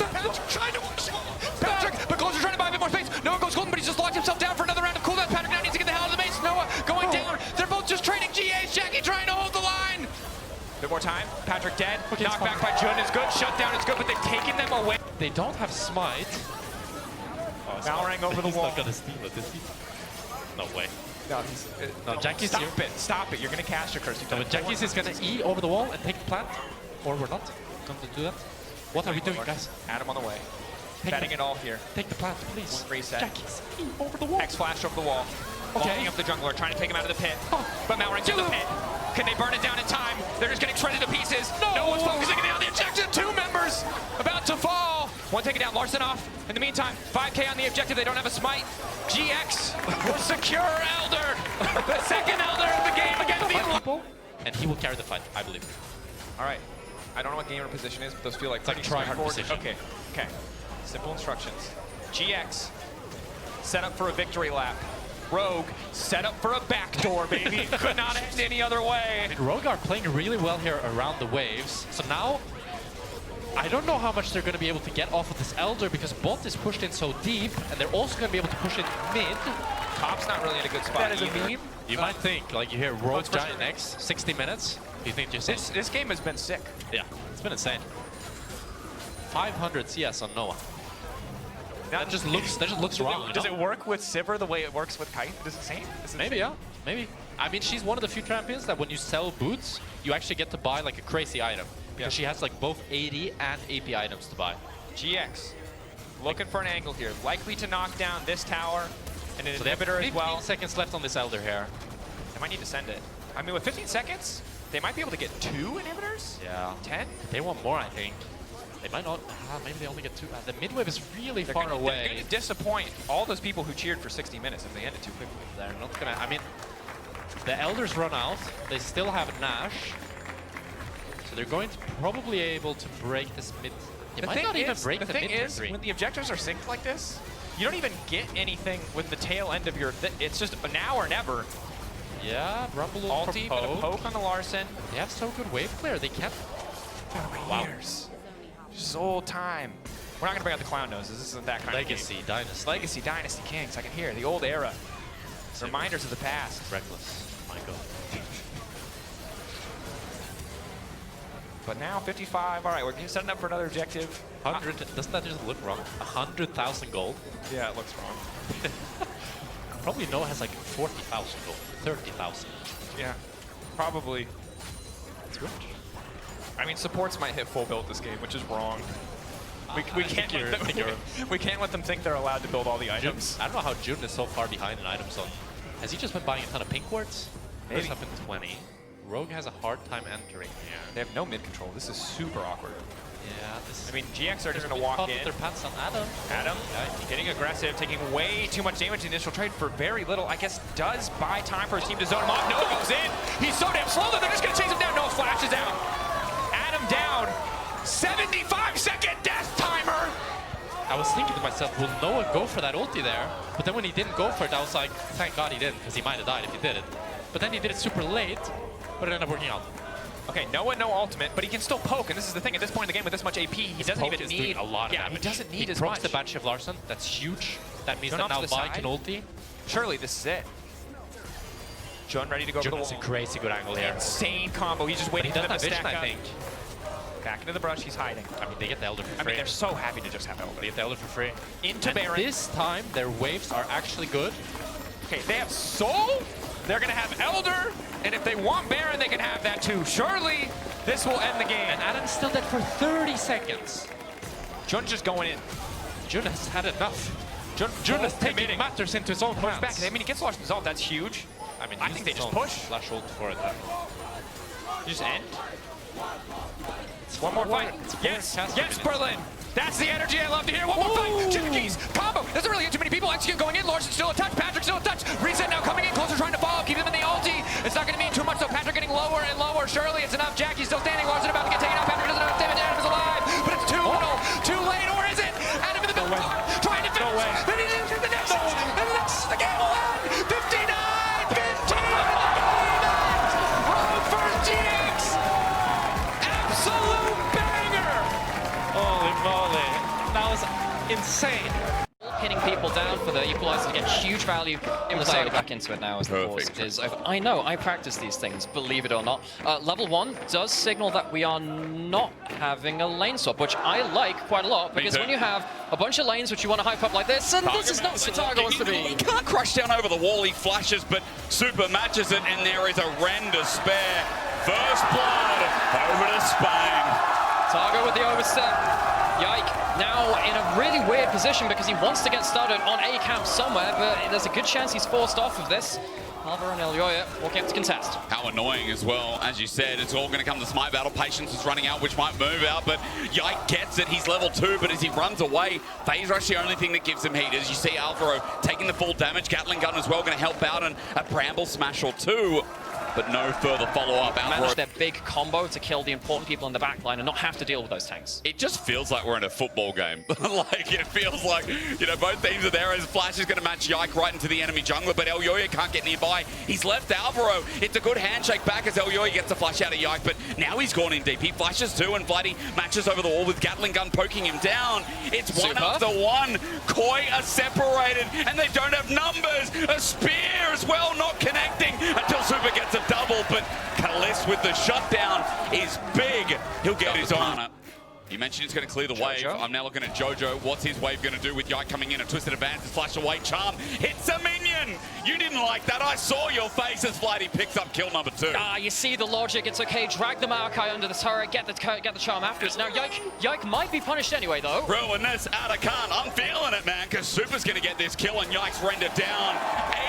[SPEAKER 3] Patrick, but Closer trying to buy a bit more space. Noah goes golden, but he's just locked himself down for another round of cooldowns. Patrick now needs to get the hell out of the base. Noah going down. They're both just trading GAs. Jackie trying to hold the line. Bit more time. Patrick dead. Okay, knockback by Jun is good. Shutdown is good, but they've taken them away.
[SPEAKER 2] They don't have smite.
[SPEAKER 3] Malrang over the wall.
[SPEAKER 2] He's not going to steal it, is he? No way.
[SPEAKER 3] No,
[SPEAKER 2] Jackie's
[SPEAKER 3] stop
[SPEAKER 2] here.
[SPEAKER 3] it. Stop it. You're going to cast your curse.
[SPEAKER 2] No, but Jackie's is going to E over the wall and take the plant. Or we're not going to do that. What are we doing, guys?
[SPEAKER 3] Adam on the way. Betting it all here.
[SPEAKER 2] Take the plant, please.
[SPEAKER 3] Reset.
[SPEAKER 2] Jackie's E over the wall.
[SPEAKER 3] X flash over the wall.
[SPEAKER 2] Okay.
[SPEAKER 3] Locking up the jungler, trying to take him out of the pit. But Malrang's in the pit. Can they burn it down in time? They're just getting shredded to pieces. No one's focusing on the objective. 2 members about to fall. One taken down, Larson off. In the meantime, 5K on the objective. They don't have a smite. GX will secure Elder. The second Elder of the game against the people.
[SPEAKER 2] And he will carry the fight, I believe.
[SPEAKER 3] All right. I don't know what gamer position is, but those feel like
[SPEAKER 2] it's like try-hard position.
[SPEAKER 3] Okay. Simple instructions. GX, set up for a victory lap. Rogue, set up for a backdoor, baby. Could not end any other way.
[SPEAKER 2] I mean, Rogue are playing really well here around the waves. So now, I don't know how much they're going to be able to get off of this Elder because bot is pushed in so deep, and they're also going to be able to push in mid.
[SPEAKER 3] Top's not really in a good spot
[SPEAKER 2] That is
[SPEAKER 3] either.
[SPEAKER 2] a meme. You might think, like you hear Rogue GiantX, 60 minutes. You think just
[SPEAKER 3] this game has been sick.
[SPEAKER 2] Yeah, it's been insane. 500 CS on Noah. That just looks wrong.
[SPEAKER 3] Does it work with Sivir the way it works with Kite? Does it same?
[SPEAKER 2] Maybe, yeah. Maybe. I mean, she's one of the few champions that when you sell boots, you actually get to buy like a crazy item. Because she has like both AD and AP items to buy.
[SPEAKER 3] GX, looking for an angle here. Likely to knock down this tower and an inhibitor as well.
[SPEAKER 2] 15 seconds left on this Elder here.
[SPEAKER 3] They might need to send it. I mean, with 15 seconds, they might be able to get 2 inhibitors?
[SPEAKER 2] Yeah.
[SPEAKER 3] 10?
[SPEAKER 2] They want more, I think. They might not. Maybe they only get 2. The mid wave is really far away.
[SPEAKER 3] They're going to disappoint all those people who cheered for 60 minutes if they end it too quickly.
[SPEAKER 2] They're not going to. I mean, the Elders run out. They still have Nash. So they're going to probably able to break this mid. They might not even break the mid.
[SPEAKER 3] The thing is, when the objectives are synced like this, you don't even get anything with the tail end of your. It's just now or never.
[SPEAKER 2] Yeah, Rumble
[SPEAKER 3] Ulti, but a poke on the Larson.
[SPEAKER 2] They have so good wave clear. They can't.
[SPEAKER 3] Wow. Soul time. We're not going to bring out the clown noses. This isn't that kind
[SPEAKER 2] Legacy,
[SPEAKER 3] of game.
[SPEAKER 2] Dynasty.
[SPEAKER 3] Legacy, Dynasty Kings. I can hear the old era. Reminders of the past.
[SPEAKER 2] Reckless. My God.
[SPEAKER 3] But now 55. All right, we're setting up for another objective.
[SPEAKER 2] 100. Doesn't that just look wrong? 100,000 gold.
[SPEAKER 3] Yeah, it looks wrong.
[SPEAKER 2] Probably Noah has like 40,000 gold. 30,000.
[SPEAKER 3] Yeah, probably.
[SPEAKER 2] That's good.
[SPEAKER 3] I mean, supports might hit full build this game, which is wrong. We can't let them think they're allowed to build all the items.
[SPEAKER 2] I don't know how June is so far behind in item zone. Has he just been buying a ton of pink wards?
[SPEAKER 3] Maybe.
[SPEAKER 2] First up in 20. Rogue has a hard time entering here.
[SPEAKER 3] They have no mid control. This is super awkward.
[SPEAKER 2] Yeah, this is...
[SPEAKER 3] I mean, GX are just going to walk in.
[SPEAKER 2] Their pants on Adam.
[SPEAKER 3] Adam, getting aggressive, taking way too much damage in the initial trade for very little. I guess does buy time for his team to zone him off. Noah goes in. He's so damn slow that they're just going to chase him down. Noah flashes out. Adam down. 75-second death timer.
[SPEAKER 2] I was thinking to myself, will Noah go for that ulti there? But then when he didn't go for it, I was like, thank God he didn't, because he might have died if he did it. But then he did it super late, but it ended up working out.
[SPEAKER 3] Okay, Noah no ultimate, but he can still poke, and this is the thing, at this point in the game with this much AP, he doesn't
[SPEAKER 2] Poke
[SPEAKER 3] even
[SPEAKER 2] is
[SPEAKER 3] need
[SPEAKER 2] doing a lot of
[SPEAKER 3] yeah,
[SPEAKER 2] damage.
[SPEAKER 3] he doesn't need as
[SPEAKER 2] He
[SPEAKER 3] much.
[SPEAKER 2] procs the Banshee of Larson, that's huge. That means
[SPEAKER 3] Jun
[SPEAKER 2] that
[SPEAKER 3] off
[SPEAKER 2] now
[SPEAKER 3] to the
[SPEAKER 2] Vi
[SPEAKER 3] side.
[SPEAKER 2] can ulti.
[SPEAKER 3] Surely this is it. Jun ready to go for the
[SPEAKER 2] Jun has a
[SPEAKER 3] wall.
[SPEAKER 2] crazy good angle here.
[SPEAKER 3] Insane combo, he's just waiting
[SPEAKER 2] He
[SPEAKER 3] for them to
[SPEAKER 2] doesn't have
[SPEAKER 3] stack
[SPEAKER 2] vision,
[SPEAKER 3] up.
[SPEAKER 2] I think.
[SPEAKER 3] Back into the brush, he's hiding.
[SPEAKER 2] I mean, they get the Elder for
[SPEAKER 3] I
[SPEAKER 2] free.
[SPEAKER 3] mean, they're so happy to just have Elder.
[SPEAKER 2] They get the Elder for free.
[SPEAKER 3] Into
[SPEAKER 2] And
[SPEAKER 3] Baron.
[SPEAKER 2] this time, their waves are actually good.
[SPEAKER 3] Okay, they have Soul, they're gonna have Elder, and if they want Baron, they can have that too. Surely, this will end the game.
[SPEAKER 2] And Adam's still dead for 30 seconds.
[SPEAKER 3] Jun's just going in.
[SPEAKER 2] Jun has had enough.
[SPEAKER 3] Jun
[SPEAKER 2] Is taking
[SPEAKER 3] committing.
[SPEAKER 2] matters into his own
[SPEAKER 3] Push
[SPEAKER 2] hands.
[SPEAKER 3] back. I mean, he gets lost dissolved. That's huge.
[SPEAKER 2] I mean,
[SPEAKER 3] I think they just push.
[SPEAKER 2] Flash ult for it.
[SPEAKER 3] Just end. One more fight. Yes, yes, Berlin. That's the energy I love to hear. One more fight. Jinkies. Combo. Doesn't really get too many people. Execute going in. Larson still a touch. Patrick still a touch. Reset now coming in closer, trying to follow. Keep him in the ulti. It's not going to mean too much, though. Patrick getting lower and lower. Surely it's enough. Jackie's still standing. Larson about to get taken out. Patrick doesn't have damage. Adam is alive. But it's too little. Too late, or is it? Adam in the middle. Trying to finish.
[SPEAKER 2] No way.
[SPEAKER 3] And he's into the next. And the next. The game will end. 59-15. Rogue first GX. Absolute banger.
[SPEAKER 2] Holy moly. That was insane.
[SPEAKER 4] Pinning people down for the equalizer to get huge value. Play back into it now as the pause is over. I know, I practice these things, believe it or not. Level 1 does signal that we are not having a lane swap, which I like quite a lot, because when you have a bunch of lanes which you want to hype up like this, and this is not what Targa wants to be.
[SPEAKER 5] He can't crush down over the wall, he flashes, but Super matches it, and there is a Ren to spare. First blood over to Spain.
[SPEAKER 4] Targa with the overstep. Yike, now in a really weird position because he wants to get started on A camp somewhere, but there's a good chance he's forced off of this. Alvaro and Elyoya walking up to contest.
[SPEAKER 5] How annoying as well. As you said, it's all going to come to Smite Battle. Patience is running out, which might move out, but Yike gets it. He's level 2, but as he runs away, Phase Rush the only thing that gives him heat. As you see Alvaro taking the full damage, Gatling Gun as well going to help out, and a Bramble Smash or two. But no further follow-up.
[SPEAKER 4] Manage their big combo to kill the important people in the backline and not have to deal with those tanks.
[SPEAKER 5] It just feels like we're in a football game. Like, it feels like, you know, both teams are there as Flash is going to match Yike right into the enemy jungler, but Elyoya can't get nearby. He's left Alvaro. It's a good handshake back as Elyoya gets a flash out of Yike, but now he's gone in deep. He flashes too, and Vladdy matches over the wall with Gatling Gun poking him down. It's one after one. KOI are separated, and they don't have numbers. A spear as well, not connecting until Super gets a double, but Kalis with the shutdown is big. He'll get his own. You mentioned he's going to clear the wave. I'm now looking at Jojo. What's his wave going to do with Yike coming in? A twisted advance, flash away, charm. Hits a minion! You didn't like that. I saw your face as Flighty picks up kill number 2.
[SPEAKER 4] You see the logic. It's okay. Drag the Maokai under the turret. Get the charm afterwards. Now Yike might be punished anyway, though.
[SPEAKER 5] Ruin this out of Khan. I'm feeling it, man, because Super's going to get this kill and Yike's rendered down.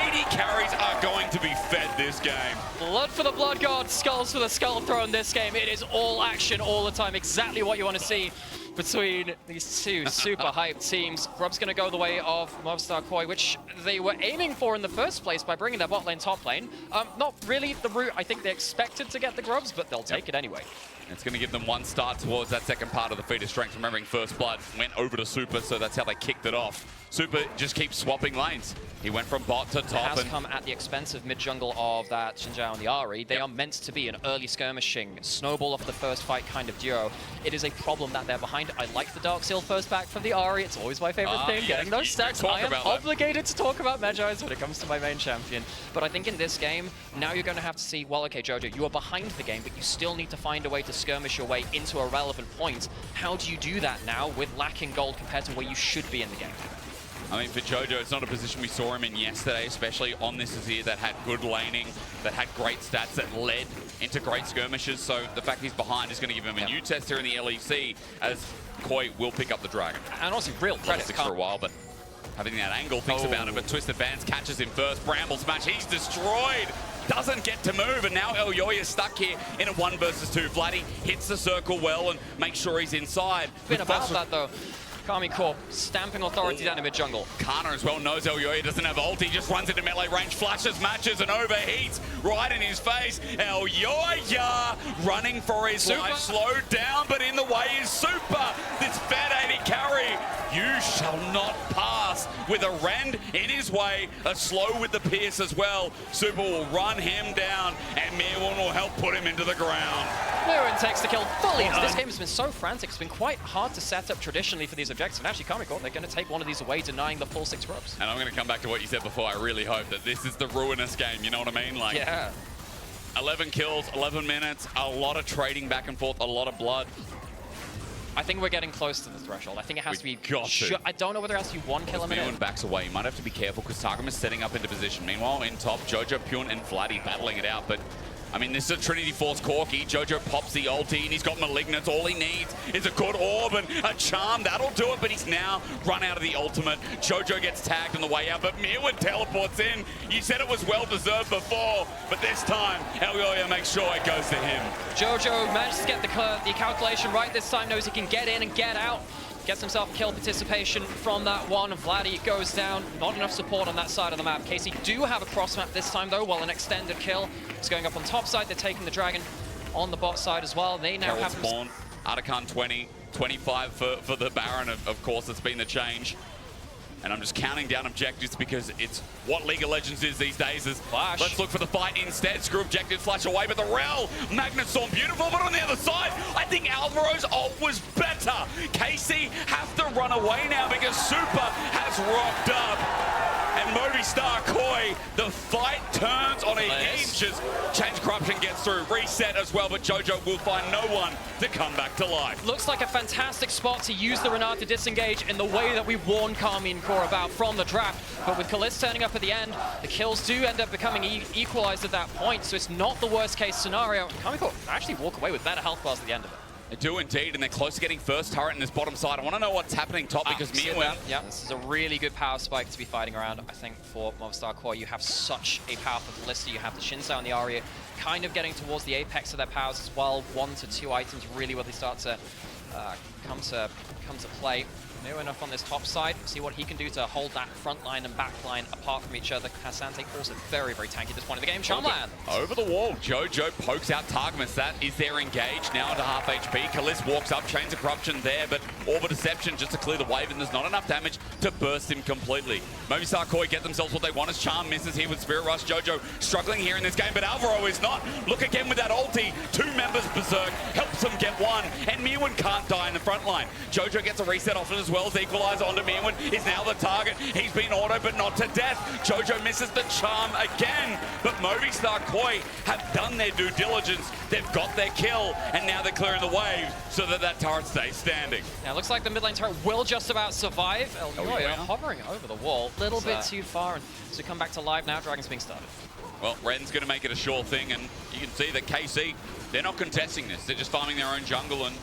[SPEAKER 5] 80 carries are going to be fed this game.
[SPEAKER 4] Blood for the Blood God, skulls for the Skull Throne this game. It is all action all the time. Exactly what you want to see between these two super hyped teams. Grub's going to go the way of Movistar KOI, which they were aiming for in the first place by bringing their bot lane top lane. Not really the route I think they expected to get the Grubs, but they'll take it anyway.
[SPEAKER 5] It's going to give them one start towards that second part of the feat of strength. Remembering First Blood went over to Super, so that's how they kicked it off. Super just keeps swapping lanes. He went from bot to top.
[SPEAKER 4] It has come at the expense of mid-jungle of that Xinjiao and the Ahri. They are meant to be an early skirmishing, snowball off the first fight kind of duo. It is a problem that they're behind. I like the Dark Seal first back from the Ahri. It's always my favorite thing, getting those stacks. I am obligated to talk about Magi's when it comes to my main champion. But I think in this game, now you're going to have to see, well, okay, Jojo, you are behind the game, but you still need to find a way to skirmish your way into a relevant point. How do you do that now with lacking gold compared to where you should be in the game?
[SPEAKER 5] I mean, for Jojo, it's not a position we saw him in yesterday, especially on this Azir that had good laning, that had great stats, that led into great skirmishes. So the fact he's behind is going to give him a new test here in the LEC, as KOI will pick up the Dragon.
[SPEAKER 4] And also real credit to
[SPEAKER 5] for a while, but having that angle, thinks about it, but Twisted Bands catches him first. Bramble smash, he's destroyed. Doesn't get to move, and now Elyoya is stuck here in a 1 versus 2. Vladdy hits the circle well and makes sure he's inside.
[SPEAKER 4] Bit about that though. Karmine Corp stamping authority down in mid-jungle.
[SPEAKER 5] Kana as well knows Elyoya doesn't have ult. He just runs into melee range, flashes, matches, and overheats right in his face. Elyoya running for his life, slowed down, but in the way is Super. This fat 80 carry. You shall not pass with a rend in his way, a slow with the pierce as well. Super will run him down, and Mirwin will help put him into the ground.
[SPEAKER 4] Mirwin takes the kill fully. This game has been so frantic. It's been quite hard to set up traditionally for these objectives. And actually, Karmine Corp, they're going to take one of these away, denying the full 6 grubs.
[SPEAKER 5] And I'm going to come back to what you said before. I really hope that this is the ruinous game. You know what I mean? Like,
[SPEAKER 4] yeah.
[SPEAKER 5] 11 kills, 11 minutes, a lot of trading back and forth, a lot of blood.
[SPEAKER 4] I think we're getting close to the threshold. I think it has to be... I don't know whether it has to be 1 kill a minute.
[SPEAKER 5] Mirwin backs away. You might have to be careful because Targum is setting up into position. Meanwhile, in top, Jojo, Pune, and Vladdy battling it out. But, I mean, this is a Trinity Force Corki. Jojo pops the ulti, and he's got Malignance. All he needs is a good orb and a charm. That'll do it, but he's now run out of the ultimate. Jojo gets tagged on the way out, but Mirwin teleports in. You said it was well-deserved before, but this time, Elyoya makes sure it goes to him.
[SPEAKER 4] Jojo manages to get the calculation right this time, knows he can get in and get out. Gets himself kill participation from that one. Vladdy goes down. Not enough support on that side of the map. KC do have a cross map this time though, while an extended kill is going up on top side. They're taking the Dragon on the bot side as well. They now have
[SPEAKER 5] spawn. Artican 20, 25 for the Baron, of course, that's been the change. And I'm just counting down objectives because it's what League of Legends is these days. Let's look for the fight instead. Screw objectives, flash away, but the Rel, Magnustorm, beautiful, but on the other side, I think Alvaro's ult was better. KC have to run away now because Super has rocked up. And Movistar KOI, the fight turns on a hinge as Change Corruption gets through, reset as well, but Jojo will find no one to come back to life.
[SPEAKER 4] Looks like a fantastic spot to use the Renard to disengage in the way that we warned Karmine Corp about from the draft. But with Kalist turning up at the end, the kills do end up becoming equalized at that point, so it's not the worst case scenario. Karmine Corp actually walk away with better health bars at the end of it.
[SPEAKER 5] They do indeed, and they're close to getting first turret in this bottom side. I want to know what's happening top because Mirwin...
[SPEAKER 4] Yeah, this is a really good power spike to be fighting around. I think for Movistar KOI, you have such a powerful Kalista. You have the Shinsei on the Aria, kind of getting towards the apex of their powers as well. 1 to 2 items really they start to come to play. Mirwin up on this top side, see what he can do to hold that front line and back line apart from each other. K'Sante also very, very tanky at this point in the game. Charmland!
[SPEAKER 5] Over the wall, Jojo pokes out Targmas. That is their engage, now into half HP. Kalist walks up, Chains of Corruption there, but Orb of Deception just to clear the wave, and there's not enough damage to burst him completely. Movistar KOI get themselves what they want as Charm misses here with Spirit Rush. Jojo struggling here in this game, but Alvaro is not. Look again with that ulti. 2 members berserk, helps them get 1, and Mirwin can't die in the front line. Jojo gets a reset off it as well as equalizer onto Mirwin, is now the target. He's been autoed, but not to death. Jojo misses the charm again, but Movistar KOI have done their due diligence. They've got their kill, and now they're clearing the wave so that that turret stays standing.
[SPEAKER 4] Now, it looks like the mid lane turret will just about survive. Elyoya hovering over the wall, a little bit too far, and so come back to live now. Dragon's being started.
[SPEAKER 5] Well, Ren's going to make it a sure thing, and you can see that KC, they're not contesting this. They're just farming their own jungle, and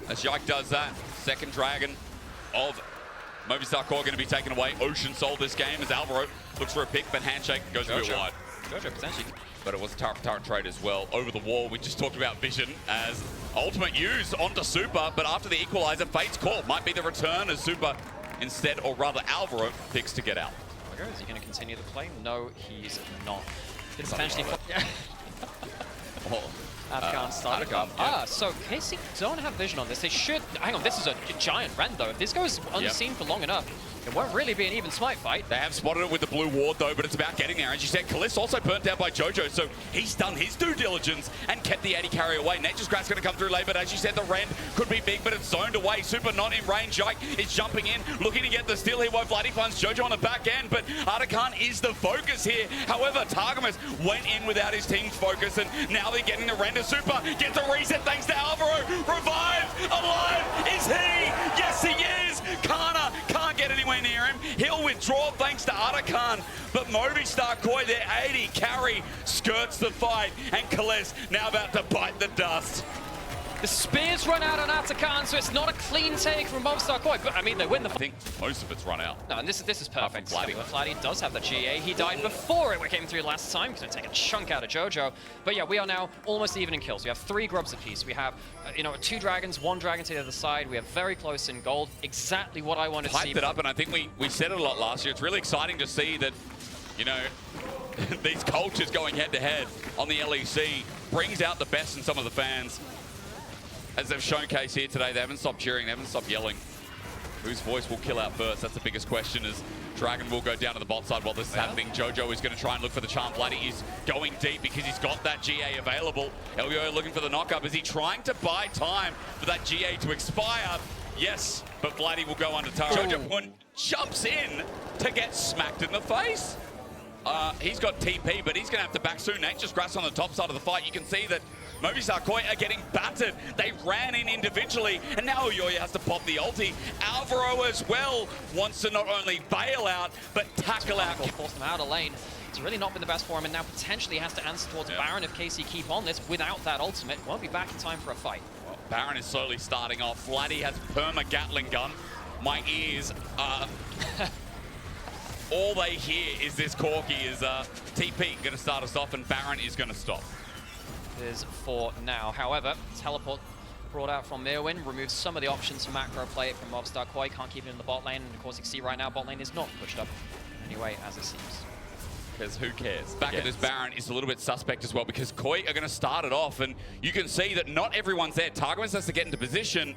[SPEAKER 5] as Yike does that, second Dragon of Movistar KOI going to be taken away. Ocean sold this game as Alvaro looks for a pick, but Handshake goes a bit wide.
[SPEAKER 4] Jojo potentially.
[SPEAKER 5] But it was a turret trade as well. Over the wall, we just talked about Vision as ultimate use onto Super, but after the equalizer, Fate's Call might be the return as Super instead, or rather Alvaro, picks to get out.
[SPEAKER 4] Is he going to continue the play? No, he's not. It's potentially... Afghan started. So KC don't have vision on this. They should... Hang on, this is a giant Rend, though. If this goes unseen for long enough, it won't really be an even smite fight.
[SPEAKER 5] They have spotted it with the blue ward, though, but it's about getting there. As you said, Kalist also burnt out by Jojo, so he's done his due diligence and kept the 80 carry away. Nature's Grass going to come through late, but as you said, the Rend could be big, but it's zoned away. Super not in range. Yike is jumping in, looking to get the steal here while Vladdy finds Jojo on the back end, but Artican is the focus here. However, Targamas went in without his team's focus, and now they're getting the Rend. Super gets a reset thanks to Alvaro. Revived, alive, is he? Yes, he is. Kana can't get get anywhere near him. He'll withdraw thanks to Atakan, but Movistar KOI, their 80 carry, skirts the fight, and Kalist now about to bite the dust.
[SPEAKER 4] The spears run out on Atakan, so it's not a clean take from Movistar KOI, but I mean, they win the
[SPEAKER 5] I think most of it's run out.
[SPEAKER 4] No, and this is perfect.
[SPEAKER 5] Flatty.
[SPEAKER 4] Flatty does have the GA. He died before it came through last time because it took a chunk out of JoJo. But yeah, we are now almost even in kills. We have 3 grubs apiece. We have, 2 dragons, 1 dragon to the other side. We are very close in gold. Exactly what I wanted to see.
[SPEAKER 5] Hyped it up, and I think we said it a lot last year. It's really exciting to see that, these cultures going head-to-head on the LEC brings out the best in some of the fans. As they've showcased here today, they haven't stopped cheering, they haven't stopped yelling. Whose voice will kill out first? That's the biggest question, as Dragon will go down to the bot side while this is happening. JoJo is going to try and look for the charm. Flatty is going deep because he's got that GA available. Elio looking for the knock-up. Is he trying to buy time for that GA to expire? Yes, but Flatty will go under turret. JoJo jumps in to get smacked in the face. He's got TP, but he's going to have to back soon. Nature's Grass on the top side of the fight. You can see that Movistar KOI are getting battered. They ran in individually, and now Yoya has to pop the ulti. Alvaro as well wants to not only bail out, but tackle out.
[SPEAKER 4] Force them out of lane. It's really not been the best for him, and now potentially has to answer towards Baron if KC keep on this without that ultimate. Won't be back in time for a fight.
[SPEAKER 5] Well, Baron is slowly starting off. Flatty has perma Gatling gun. My ears are... all they hear is this Corky is TP going to start us off, and Baron is going to stop.
[SPEAKER 4] Is for now. However, teleport brought out from Mirwin removes some of the options for macro play from Movistar KOI. Can't keep it in the bot lane, and of course you can see right now bot lane is not pushed up anyway as it seems.
[SPEAKER 5] Because who cares? Back at this Baron is a little bit suspect as well, because KOI are going to start it off, and you can see that not everyone's there. Targamas has to get into position.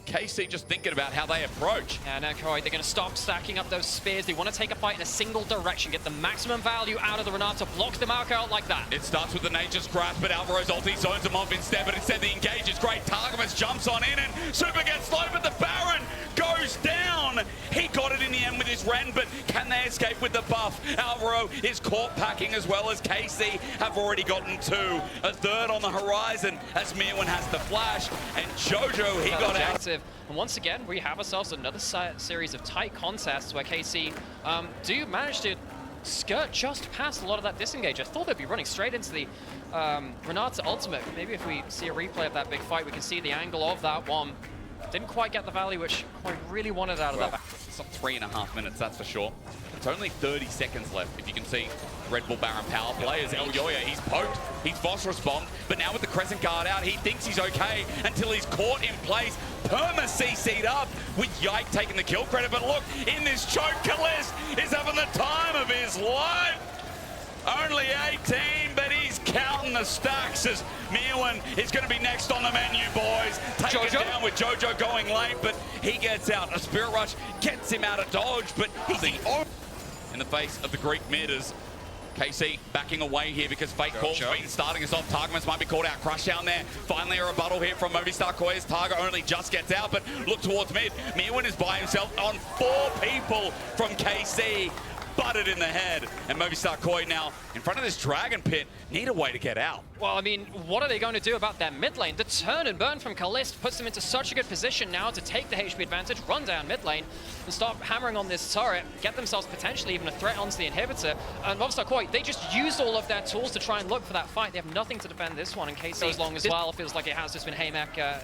[SPEAKER 5] KC just thinking about how they approach.
[SPEAKER 4] And now KOI, they're going to stop stacking up those spears. They want to take a fight in a single direction, get the maximum value out of the Renata, block the Mark out like that.
[SPEAKER 5] It starts with the Nature's Grasp, but Alvaro's ulti zones him off instead, but instead the engage is great. Targamas jumps on in, and Super gets slow, but the Baron goes down. He got it in the end with his Ren, but can they escape with the buff? Alvaro is caught packing as well as KC have already gotten 2. A third on the horizon as Mirwin has the flash, and JoJo, he got out.
[SPEAKER 4] And once again, we have ourselves another series of tight contests where KC do manage to skirt just past a lot of that disengage. I thought they'd be running straight into the Renata ultimate. Maybe if we see a replay of that big fight, we can see the angle of that one. Didn't quite get the value which KOI really wanted out of that.
[SPEAKER 5] It's not 3.5 minutes, that's for sure. It's only 30 seconds left. If you can see Red Bull Baron power play as Elyoya, he's poked, he's phosphorus bombed, but now with the Crescent Guard out, he thinks he's okay until he's caught in place. Perma CC'd up with Yike taking the kill credit, but look, in this choke, Kalist is having the time of his life. Only 18, but he's counting the stacks as Mirwin is going to be next on the menu, boys. Take it down with JoJo going late, but he gets out. A Spirit Rush gets him out of dodge, but he's in the face of the Greek mid as KC backing away here because Fake Call's been starting us off. Targamas might be caught out. Crush down there. Finally a rebuttal here from Movistar KOI as Targa only just gets out, but look towards mid. Mirwin is by himself on 4 people from KC. Butted in the head, and Movistar KOI now in front of this Dragon Pit need a way to get out.
[SPEAKER 4] Well, I mean, what are they going to do about their mid lane? The turn and burn from Kalist puts them into such a good position now to take the HP advantage, run down mid lane, and start hammering on this turret, get themselves potentially even a threat onto the inhibitor. And Movistar KOI, they just used all of their tools to try and look for that fight. They have nothing to defend this one in case goes long as well. It feels like it has just been haymaker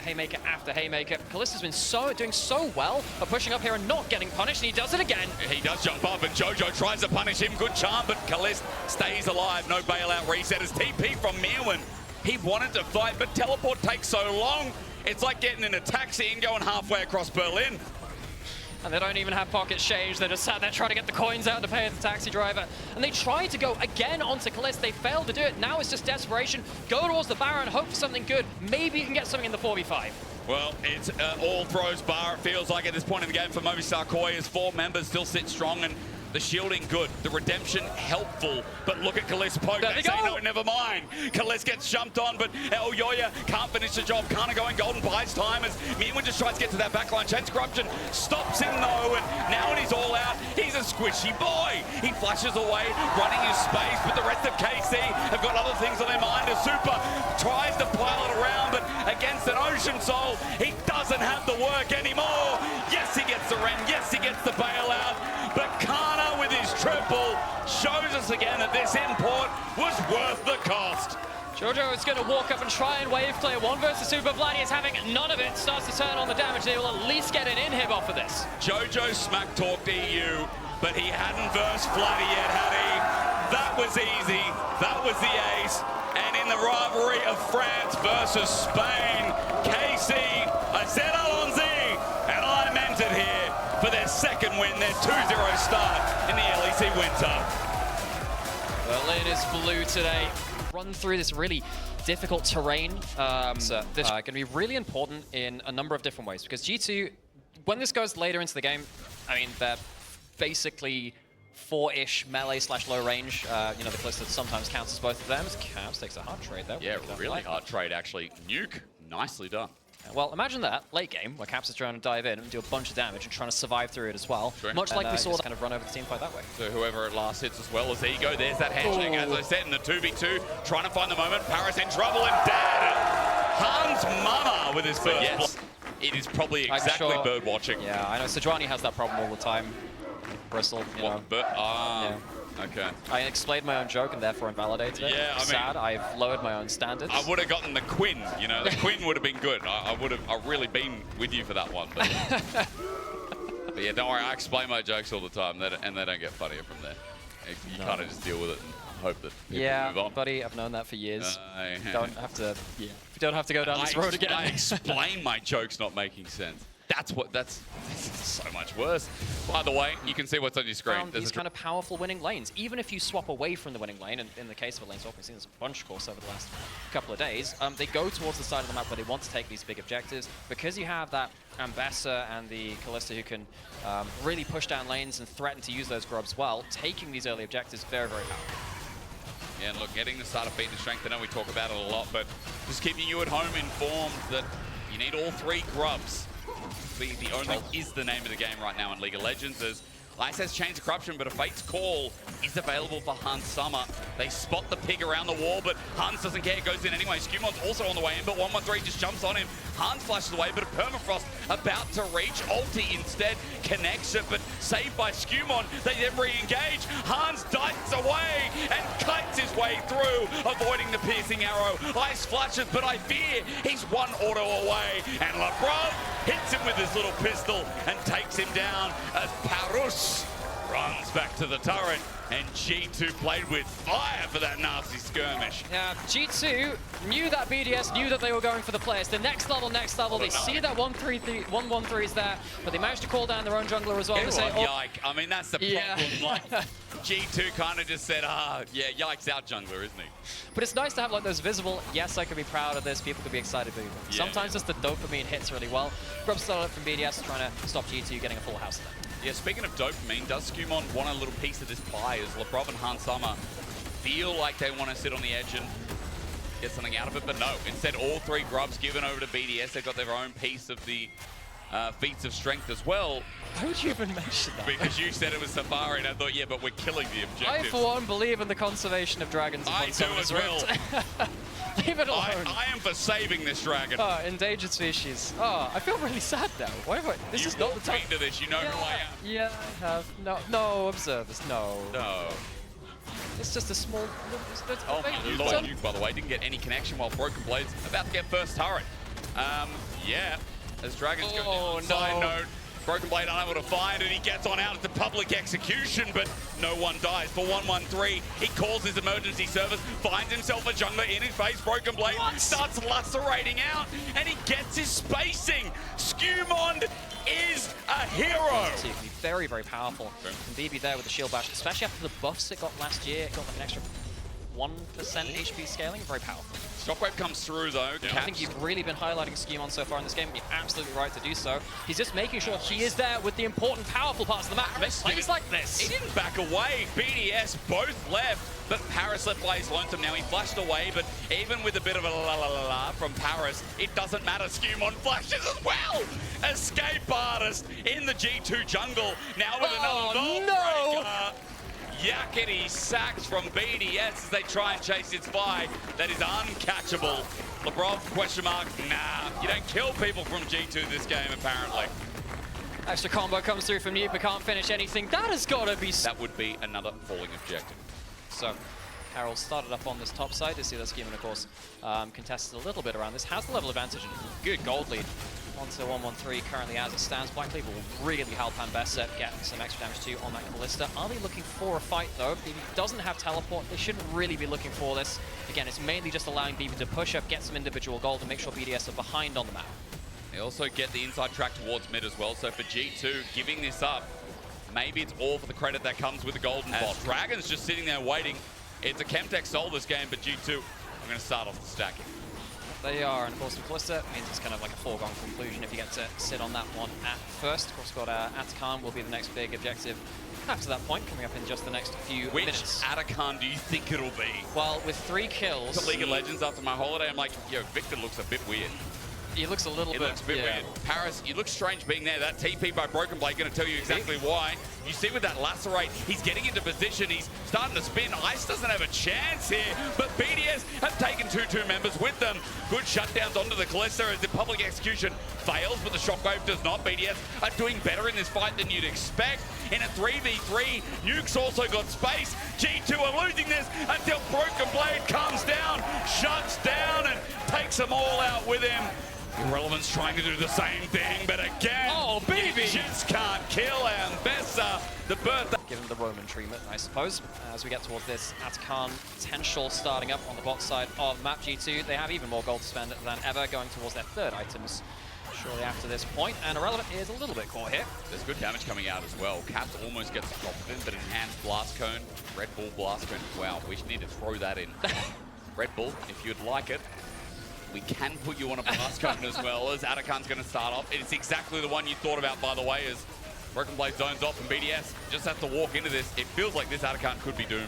[SPEAKER 4] after haymaker. Kalist has been doing so well at pushing up here and not getting punished, and he does it again.
[SPEAKER 5] He does jump up, and JoJo tries to punish him. Good charm, but Kalist stays alive. No bailout reset as TP from Mirwin. He wanted to fight, but teleport takes so long. It's like getting in a taxi and going halfway across Berlin.
[SPEAKER 4] And they don't even have pocket change. They're just sat there trying to get the coins out to pay the taxi driver. And they tried to go again onto Kalist. They failed to do it. Now it's just desperation. Go towards the Baron, hope for something good. Maybe you can get something in the 4v5.
[SPEAKER 5] Well, it's all throws bar, it feels like, at this point in the game for Movistar KOI as 4 members still sit strong, and the shielding good, the redemption helpful, but look at Kalist poke. They say, no, never mind. Kalist gets jumped on, but Elyoya can't finish the job. Kana going golden, buys time as Mirwin just tries to get to that backline. Chance Corruption stops him though, and now when he's all out, he's a squishy boy. He flashes away, running his space, but the rest of KC have got other things on their mind. A Super tries to pile it around, but against an Ocean Soul, he doesn't have the work anymore. Yes, he gets the Ren. Yes, he gets the bailout.
[SPEAKER 4] Jojo is going to walk up and try and wave clear 1 versus 2, but Vladdy is having none of it. Starts to turn on the damage. They will at least get an inhib off of this.
[SPEAKER 5] Jojo smack talked EU, but he hadn't versed Vladdy yet, had he? That was easy. That was the ace. And in the rivalry of France versus Spain, KC, I said Allons-y, and I meant it here for their second win, their 2-0 start in the LEC winter.
[SPEAKER 4] Berlin is blue today. Run through this really difficult terrain. This going to be really important in a number of different ways, because G2, when this goes later into the game, I mean, they're basically 4-ish melee / low range. You know, the Calista sometimes counts as both of them. Cavs takes a hard trade there.
[SPEAKER 5] Yeah, really hard trade, actually. Nuke, nicely done.
[SPEAKER 4] Well, imagine that, late game, where Caps is trying to dive in and do a bunch of damage and trying to survive through it as well.
[SPEAKER 5] Sure.
[SPEAKER 4] Much like we saw kind of run over the team fight that way.
[SPEAKER 5] So whoever at last hits as well as Ego, there's that handshake, as I said, in the 2v2, trying to find the moment. Paris in trouble and dead. Hans Mama with his first block. It is probably exactly bird watching.
[SPEAKER 4] Yeah, I know. Sejuani has that problem all the time. Bristol, you know.
[SPEAKER 5] Yeah. Okay.
[SPEAKER 4] I explained my own joke and therefore invalidated it.
[SPEAKER 5] Yeah, I mean,
[SPEAKER 4] sad. I've lowered my own standards.
[SPEAKER 5] I would have gotten the Quinn, you know. The Quinn would have been good. I would have really been with you for that one. But, but yeah, don't worry. I explain my jokes all the time, and they don't get funnier from there. You kind of just deal with it and hope that people move on.
[SPEAKER 4] Buddy, I've known that for years.
[SPEAKER 5] Yeah.
[SPEAKER 4] Don't have to. Yeah. You don't have to go down this road again.
[SPEAKER 5] I explain my jokes not making sense. That's so much worse. By the way, you can see what's on your screen.
[SPEAKER 4] These kind of powerful winning lanes. Even if you swap away from the winning lane, and in the case of a lane swap, we've seen this a bunch, of course, over the last couple of days, they go towards the side of the map where they want to take these big objectives. Because you have that Ambessa and the Kalista who can really push down lanes and threaten to use those grubs well, taking these early objectives very, very powerful.
[SPEAKER 5] Yeah, and look, getting the starter feat and strength, I know we talk about it a lot, but just keeping you at home informed that you need all 3 grubs. The only is the name of the game right now in League of Legends. As Ice has changed corruption, but a Fate's Call is available for Hans Summer. They spot the pig around the wall, but Hans doesn't care, goes in anyway. Skumon's also on the way in, but 113 just jumps on him. Hans flashes away, but a Permafrost about to reach. Ulti instead connects it, but saved by Skumon. They then re-engage. Hans dives away and kites his way through, avoiding the piercing arrow. Ice flashes, but I fear he's 1 auto away, and LeBron hits him with his little pistol and takes him down as Parus runs back to the turret, and G2 played with fire for that nasty skirmish.
[SPEAKER 4] Yeah, G2 knew that BDS, knew that they were going for the players. The next level. They see that 1-1-3 is there, but they managed to call down their own jungler as well.
[SPEAKER 5] Yike. I mean, that's the problem. Like, G2 kind of just said, yeah, Yike's our jungler, isn't he?
[SPEAKER 4] But it's nice to have like those visible, yes, I can be proud of this, people can be excited. Sometimes just the dopamine hits really well. Grub started from BDS trying to stop G2 getting a full house of them.
[SPEAKER 5] Yeah, speaking of dopamine, does Skumon want a little piece of this pie as Lebrov and Hans Summer feel like they want to sit on the edge and get something out of it? But no, instead all 3 grubs given over to BDS. They've got their own piece of the feats of strength as well.
[SPEAKER 4] Why would you even mention that?
[SPEAKER 5] Because you said it was Safari, and I thought, yeah, but we're killing the objectives.
[SPEAKER 4] I, for one, believe in the conservation of dragons.
[SPEAKER 5] I do as well.
[SPEAKER 4] Leave it alone.
[SPEAKER 5] I am for saving this dragon.
[SPEAKER 4] Oh, endangered species. Oh, I feel really sad now. This is not the time.
[SPEAKER 5] Into this, you know who I am.
[SPEAKER 4] Yeah, I have. No, observers, no.
[SPEAKER 5] No.
[SPEAKER 4] It's just a small...
[SPEAKER 5] Oh my lord, Nuke, by the way, didn't get any connection while Broken Blade's about to get first turret. Yeah, as Dragons go down. Side note, Broken Blade unable to find it. He gets on out into public execution, but no one dies. For 113, he calls his emergency service, finds himself a jungler in his face. Broken Blade starts lacerating out, and he gets his spacing. Skumon is a hero.
[SPEAKER 4] Very, very powerful. And BB there with the shield bash, especially after the buffs it got last year. It got like an extra 1% HP scaling. Very powerful.
[SPEAKER 5] Shockwave comes through though.
[SPEAKER 4] I think you've really been highlighting Skumon so far in this game. You're absolutely right to do so. He's just making sure he is there with the important, powerful parts of the map. Plays like this.
[SPEAKER 5] He didn't back away. BDS both left, but Paris left by his lonesome. Now he flashed away, but even with a bit of a la from Paris, it doesn't matter. Skumon flashes as well. Escape artist in the G2 jungle. Now with another Lawbreaker. Yakety sacks from BDS as they try and chase its spy. That is uncatchable. Lebrov, question mark, nah. You don't kill people from G2 this game, apparently.
[SPEAKER 4] Extra combo comes through from Nuke, but can't finish anything. That has got to be...
[SPEAKER 5] That would be another falling objective.
[SPEAKER 4] So, Harold started up on this top side. You see that Scheme, of course, contested a little bit around this. Has the level advantage and good gold lead. Onto 1-1-3 currently as it stands. Black Cleaver will really help Ambessa get some extra damage too on that Callista. Are they looking for a fight though? BB doesn't have teleport. They shouldn't really be looking for this. Again, it's mainly just allowing BB to push up, get some individual gold, and make sure BDS are behind on the map.
[SPEAKER 5] They also get the inside track towards mid as well, so for G2, giving this up, maybe it's all for the credit that comes with the golden bot. Dragon's just sitting there waiting. It's a Chemtech soul this game, but G2 are going to start off the stacking.
[SPEAKER 4] They are, and of course with Callista, it means it's kind of like a foregone conclusion if you get to sit on that one at first. Of course, we've got Atakan will be the next big objective after that point, coming up in just the next few minutes.
[SPEAKER 5] Which Atakan do you think it'll be?
[SPEAKER 4] Well, with 3 kills...
[SPEAKER 5] To League of Legends after my holiday, I'm like, yo, Victor looks a bit weird.
[SPEAKER 4] He looks a little bit...
[SPEAKER 5] It looks a bit weird. Paris, you look strange being there. That TP by Broken Blade going to tell you exactly why. You see with that Lacerate, he's getting into position. He's starting to spin. Ice doesn't have a chance here, but BDS have taken 2-2 members with them. Good shutdowns onto the Callista as the public execution fails, but the Shockwave does not. BDS are doing better in this fight than you'd expect. In a 3v3, Nuke's also got space. G2 are losing this until Broken Blade comes down, shuts down, and takes them all out with him. Irrelevant's trying to do the same thing, but again, he just can't kill Ambessa. The birthday.
[SPEAKER 4] Give him the Roman treatment, I suppose. As we get towards this Atakan potential starting up on the bot side of map G2, they have even more gold to spend than ever, going towards their 3rd items shortly after this point, and Irrelevant is a little bit caught here.
[SPEAKER 5] There's good damage coming out as well. Caps almost gets the top of him, but enhanced Blast Cone, Red Bull Blast Cone. Wow, we need to throw that in. Red Bull, if you'd like it. We can put you on a Blast Cone as well, as Atakan's going to start off. It's exactly the one you thought about, by the way, as Broken Blade zones off and BDS just has to walk into this. It feels like this Atakan could be doomed.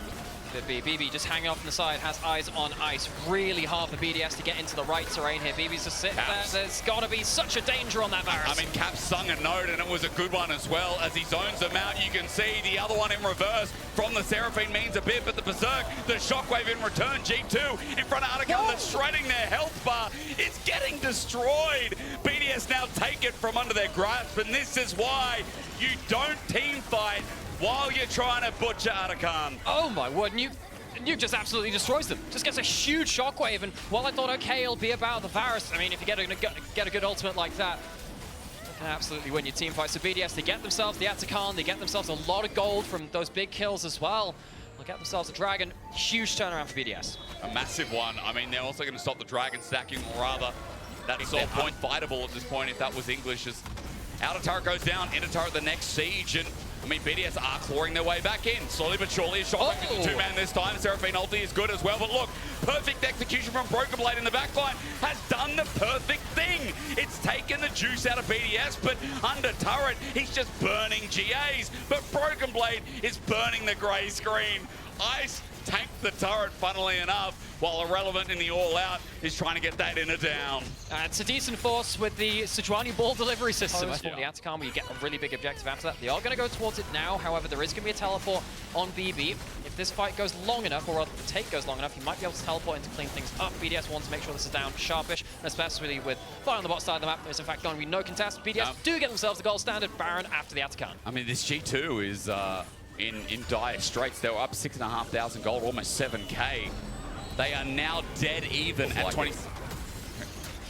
[SPEAKER 4] Could be. BB just hanging off on the side, has eyes on ice. Really hard for BDS to get into the right terrain here. BB's just sitting there. There's got to be such a danger on that Varus.
[SPEAKER 5] I mean, Caps sung a note, and it was a good one as well. As he zones them out, you can see the other one in reverse from the Seraphine means a bit, but the Berserk, the Shockwave in return. G2 in front of Atakan that's shredding their health bar. It's getting destroyed. BDS now take it from under their grasp, and this is why you don't team fight while you're trying to butcher Atakan.
[SPEAKER 4] Oh my word, Nuke just absolutely destroys them. Just gets a huge shockwave, and while I thought, okay, it'll be about the Varus, I mean, if you get a good ultimate like that, you can absolutely win your team fight. So BDS, they get themselves the Atakan, they get themselves a lot of gold from those big kills as well. They'll get themselves a Dragon. Huge turnaround for BDS.
[SPEAKER 5] A massive one. I mean, they're also going to stop the Dragon stacking, or rather, that assault point fightable at this point, if that was English, as outer turret goes down, inner turret the next siege, and I mean, BDS are clawing their way back in. Slowly but surely, a shot back to the 2-man this time. Seraphine ulti is good as well, but look, perfect execution from Broken Blade in the backline has done the perfect thing. It's taken the juice out of BDS, but under turret, he's just burning GAs. But Broken Blade is burning the grey screen. Ice tanked the turret, funnily enough, while Irrelevant in the all-out is trying to get that inner down.
[SPEAKER 4] It's a decent force with the Sejuani ball delivery system. The Atakan, where you get a really big objective after that. They are going to go towards it now. However, there is going to be a teleport on BB. If this fight goes long enough, or rather the take goes long enough, he might be able to teleport in to clean things up. BDS wants to make sure this is down sharpish, and especially with fight on the bot side of the map, there's in fact going to be no contest. BDS do get themselves the gold standard Baron after the Atakan.
[SPEAKER 5] I mean, this G2 is in dire straits. They were up 6,500 gold, almost 7k. They are now dead even at 20.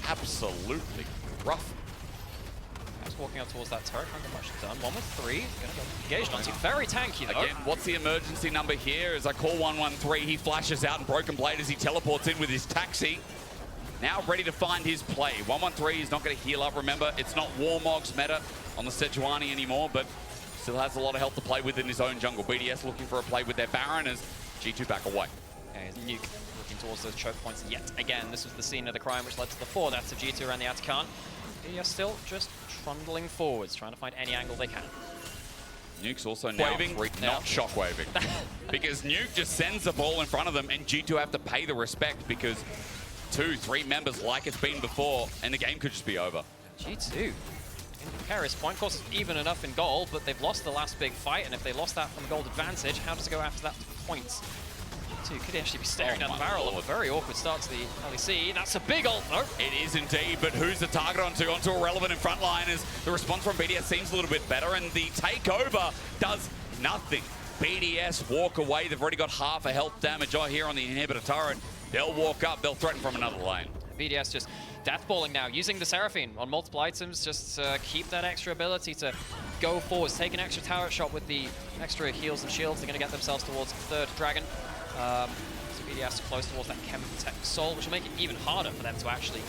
[SPEAKER 5] Absolutely rough.
[SPEAKER 4] Just walking up towards that turret, not much done. 1 with 3. Gonna go engaged onto. Very tanky though.
[SPEAKER 5] Again, what's the emergency number here? As I call 113, he flashes out and Broken Blade as he teleports in with his taxi. Now ready to find his play. 113 is not going to heal up. Remember, it's not Warmog's meta on the Sejuani anymore, but still has a lot of health to play with in his own jungle. BDS looking for a play with their Baron as G2 back away.
[SPEAKER 4] Okay, Nuke looking towards those choke points yet again. This was the scene of the crime which led to the 4 deaths of G2 around the Atakan. BDS still just trundling forwards, trying to find any angle they can.
[SPEAKER 5] Nuke's also now not shockwaving. Because Nuke just sends the ball in front of them and G2 have to pay the respect because 2-3 members like it's been before and the game could just be over.
[SPEAKER 4] G2 in precarious point. Of course, it's even enough in gold, but they've lost the last big fight, and if they lost that from gold advantage, how does it go after that to points? G2 could actually be staring down the barrel of a very awkward start to the LEC. That's a big ult, though.
[SPEAKER 5] It is indeed, but who's the target onto? Onto Irrelevant in front line as the response from BDS seems a little bit better, and the takeover does nothing BDS walk away. They've already got half a health damage here on the inhibitor turret. They'll walk up. They'll threaten from another lane.
[SPEAKER 4] BDS just deathballing now, using the Seraphine on multiple items, just to keep that extra ability to go forwards, take an extra tower shot with the extra heals and shields. They're going to get themselves towards the third dragon. So BDS close towards that Chem Protect Soul, which will make it even harder for them to actually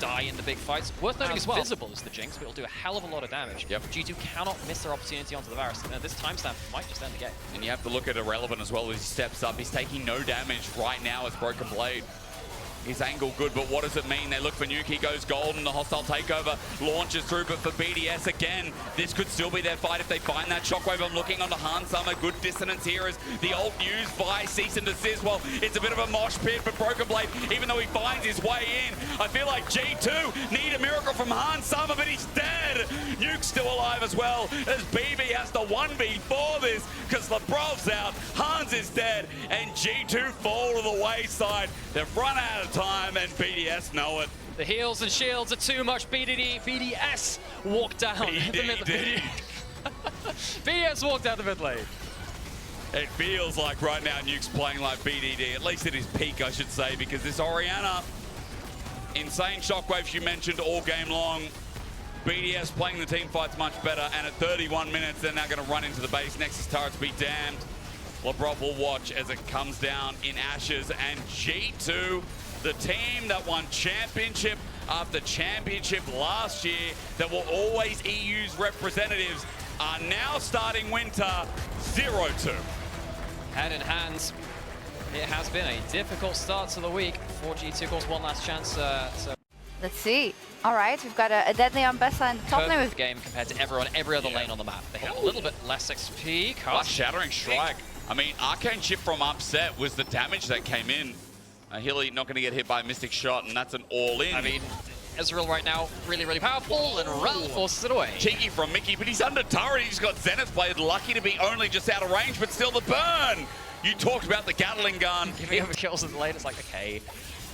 [SPEAKER 4] die in the big fights. Worth noting as well, visible as the Jinx, but it'll do a hell of a lot of damage.
[SPEAKER 5] Yep.
[SPEAKER 4] G2 cannot miss their opportunity onto the Varus. This timestamp might just end the game.
[SPEAKER 5] And you have to look at Irrelevant as well as he steps up. He's taking no damage right now as Broken Blade. His angle good, but what does it mean? They look for Nuke, he goes golden, the hostile takeover launches through, but for BDS again, this could still be their fight if they find that shockwave. I'm looking on the Han Summer, good dissonance here as the ult used by Cease and Desist. Well, it's a bit of a mosh pit for Broken Blade, even though he finds his way in. I feel like G2 need a miracle from Han Summer, but he's dead. Nuke's still alive as well, as BB has to 1v4 this, because Lebrov's out, Hans is dead, and G2 fall to the wayside. They've run out of time, and BDS know it.
[SPEAKER 4] The heals and shields are too much. BDS walked down the mid lane. BDS walked down the mid lane.
[SPEAKER 5] It feels like right now Nuke's playing like BDD, at least at his peak, I should say, because this Orianna, insane shockwaves you mentioned all game long. BDS playing the team fights much better, and at 31 minutes, they're now going to run into the base. Nexus turrets be damned. Lebrov will watch as it comes down in ashes, and G2, the team that won championship after championship last year, that were always EU's representatives, are now starting winter 0-2.
[SPEAKER 4] Hand in hand, it has been a difficult start to the week for G2. Of course, one last chance.
[SPEAKER 6] Let's see. All right, we've got a Deadly on Bessa in the top lane.
[SPEAKER 4] Game compared to every other lane on the map. They have a little bit less XP.
[SPEAKER 5] Shattering Strike. I mean, Arcane Chip from Upset was the damage that came in. Hilly not going to get hit by a Mystic Shot, and that's an all-in.
[SPEAKER 4] I mean, Ezreal right now, really, really powerful, and Ralph forces it away.
[SPEAKER 5] Cheeky from Mickey, but he's under turret. He's got Zenith Blade, lucky to be only just out of range, but still the burn. You talked about the Gatling gun.
[SPEAKER 4] Giving him kills in the lane, it's like, okay.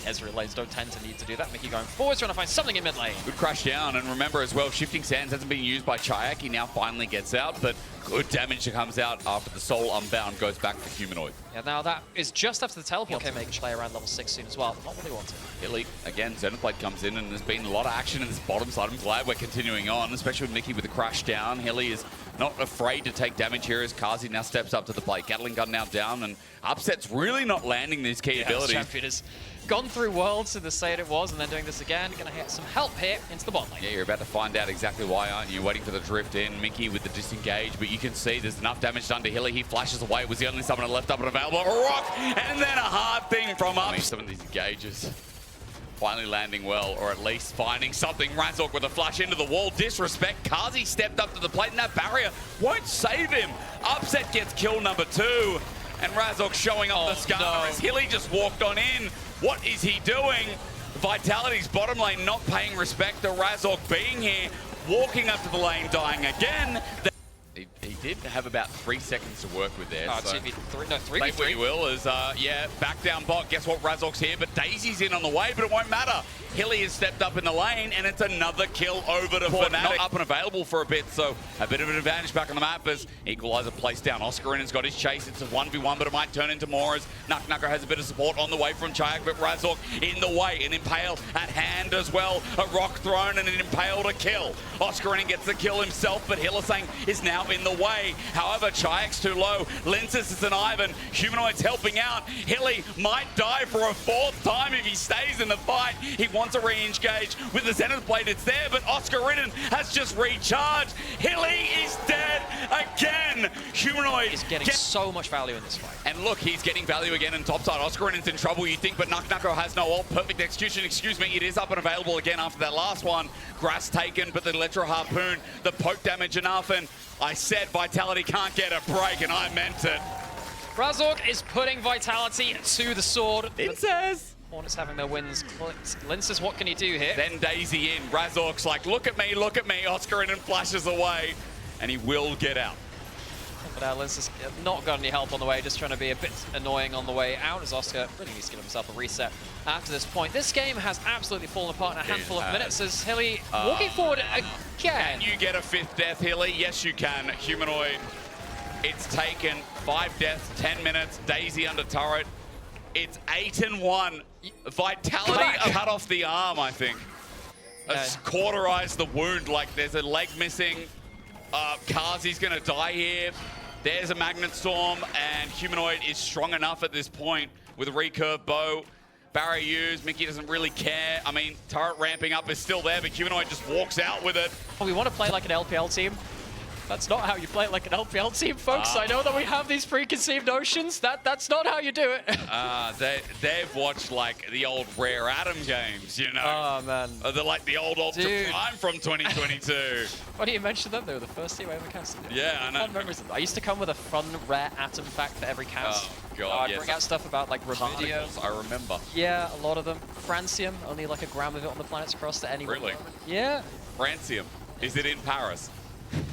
[SPEAKER 4] Ezreal lanes don't tend to need to do that. Mickey going forwards, trying to find something in mid lane.
[SPEAKER 5] Good crash down, and remember as well, Shifting Sands hasn't been used by GiantX. He now finally gets out, but good damage that comes out after the Soul Unbound goes back for Humanoid.
[SPEAKER 4] Yeah, now that is just after the teleport. Okay, make play around level 6 soon as well. Not what they wanted.
[SPEAKER 5] Hilly, again, Xenoblade comes in, and there's been a lot of action in this bottom side. I'm glad we're continuing on, especially with Mickey with the crash down. Hilly is not afraid to take damage here as Kazi now steps up to the plate. Gatling gun now down, and Upset's really not landing these key abilities.
[SPEAKER 4] Champion has gone through Worlds to the state it was, and then doing this again. Going to get some help here into the bot lane.
[SPEAKER 5] Yeah, you're about to find out exactly why, aren't you? Waiting for the drift in. Mickey with the disengage, but you can see there's enough damage done to Hilly. He flashes away. It was the only summoner left up and available. A rock, and then a hard thing from up. Some of these engages finally landing well, or at least finding something. Razork with a flash into the wall. Disrespect. Kazi stepped up to the plate, and that barrier won't save him. Upset gets kill number 2, and Razork showing up the scar as Hilly just walked on in. What is he doing? Vitality's bottom lane not paying respect to Razork being here, walking up to the lane, dying again. He did have about 3 seconds to work with there.
[SPEAKER 4] So 2v3, no, 3v3.
[SPEAKER 5] Take what you will, as yeah, back down bot. Guess what? Razork's here, but Daisy's in on the way, but it won't matter. Hilly has stepped up in the lane, and it's another kill over to Fnatic. Not up and available for a bit, so a bit of an advantage back on the map as Equalizer placed down. Oscarinen's got his chase. It's a 1v1, but it might turn into more as Nucker has a bit of support on the way from GiantX, but Razork in the way. An Impale at hand as well. A rock thrown and an Impale to kill. Oscarinen gets the kill himself, but Hillisang is now in the way. However, GiantX too low. Lensis is an Ivan. Humanoid's helping out. Hilly might die for a 4th time if he stays in the fight. He wants a re-engage with the Zenith Blade. It's there, but Oscarinen has just recharged. Hilly is dead again. Humanoid
[SPEAKER 4] is getting so much value in this fight.
[SPEAKER 5] And look, he's getting value again in topside. Oscarinen's in trouble, you think, but Nucko has no ult. Perfect execution, excuse me. It is up and available again after that last one. Grass taken, but the Electro Harpoon, the poke damage enough, and I said Vitality can't get a break, and I meant it.
[SPEAKER 4] Razork is putting Vitality to the sword.
[SPEAKER 5] It says.
[SPEAKER 4] Hornets having their wins clipped. Linces, what can he do here?
[SPEAKER 5] Then Daisy in. Razork's like, look at me, look at me. Oscarinen flashes away, and he will get out.
[SPEAKER 4] But Linces not got any help on the way, just trying to be a bit annoying on the way out as Oscar really needs to give himself a reset after this point. This game has absolutely fallen apart in a handful of minutes as Hilly walking forward again.
[SPEAKER 5] Can you get a 5th death, Hilly? Yes, you can. Humanoid It's taken 5 deaths, 10 minutes. Daisy under turret. It's 8-1. Vitality cut off the arm, I think. It's cauterized the wound. Like there's a leg missing. Kazi's gonna die here. There's a Magnet Storm, and Humanoid is strong enough at this point with a recurve bow. Barrier used, Mickey doesn't really care. I mean, turret ramping up is still there, but Humanoid just walks out with it.
[SPEAKER 4] We want to play like an LPL team. That's not how you play like an LPL team, folks. I know that we have these preconceived notions. That's not how you do it.
[SPEAKER 5] They've watched like the old Rare Atom games, you know?
[SPEAKER 4] Oh, man.
[SPEAKER 5] They're like the old Ultra
[SPEAKER 4] Dude.
[SPEAKER 5] Prime from 2022.
[SPEAKER 4] Why do you mention them? They were the first team I ever casted.
[SPEAKER 5] Yeah, I know.
[SPEAKER 4] Fond memories of them. I used to come with a fun Rare Atom fact for every cast.
[SPEAKER 5] Oh, God,
[SPEAKER 4] I'd bring out stuff about like Revidio.
[SPEAKER 5] Particles, I remember.
[SPEAKER 4] Yeah, a lot of them. Francium, only like a gram of it on the planet's cross at any
[SPEAKER 5] Really?
[SPEAKER 4] moment. Yeah.
[SPEAKER 5] Francium. Is it in Paris?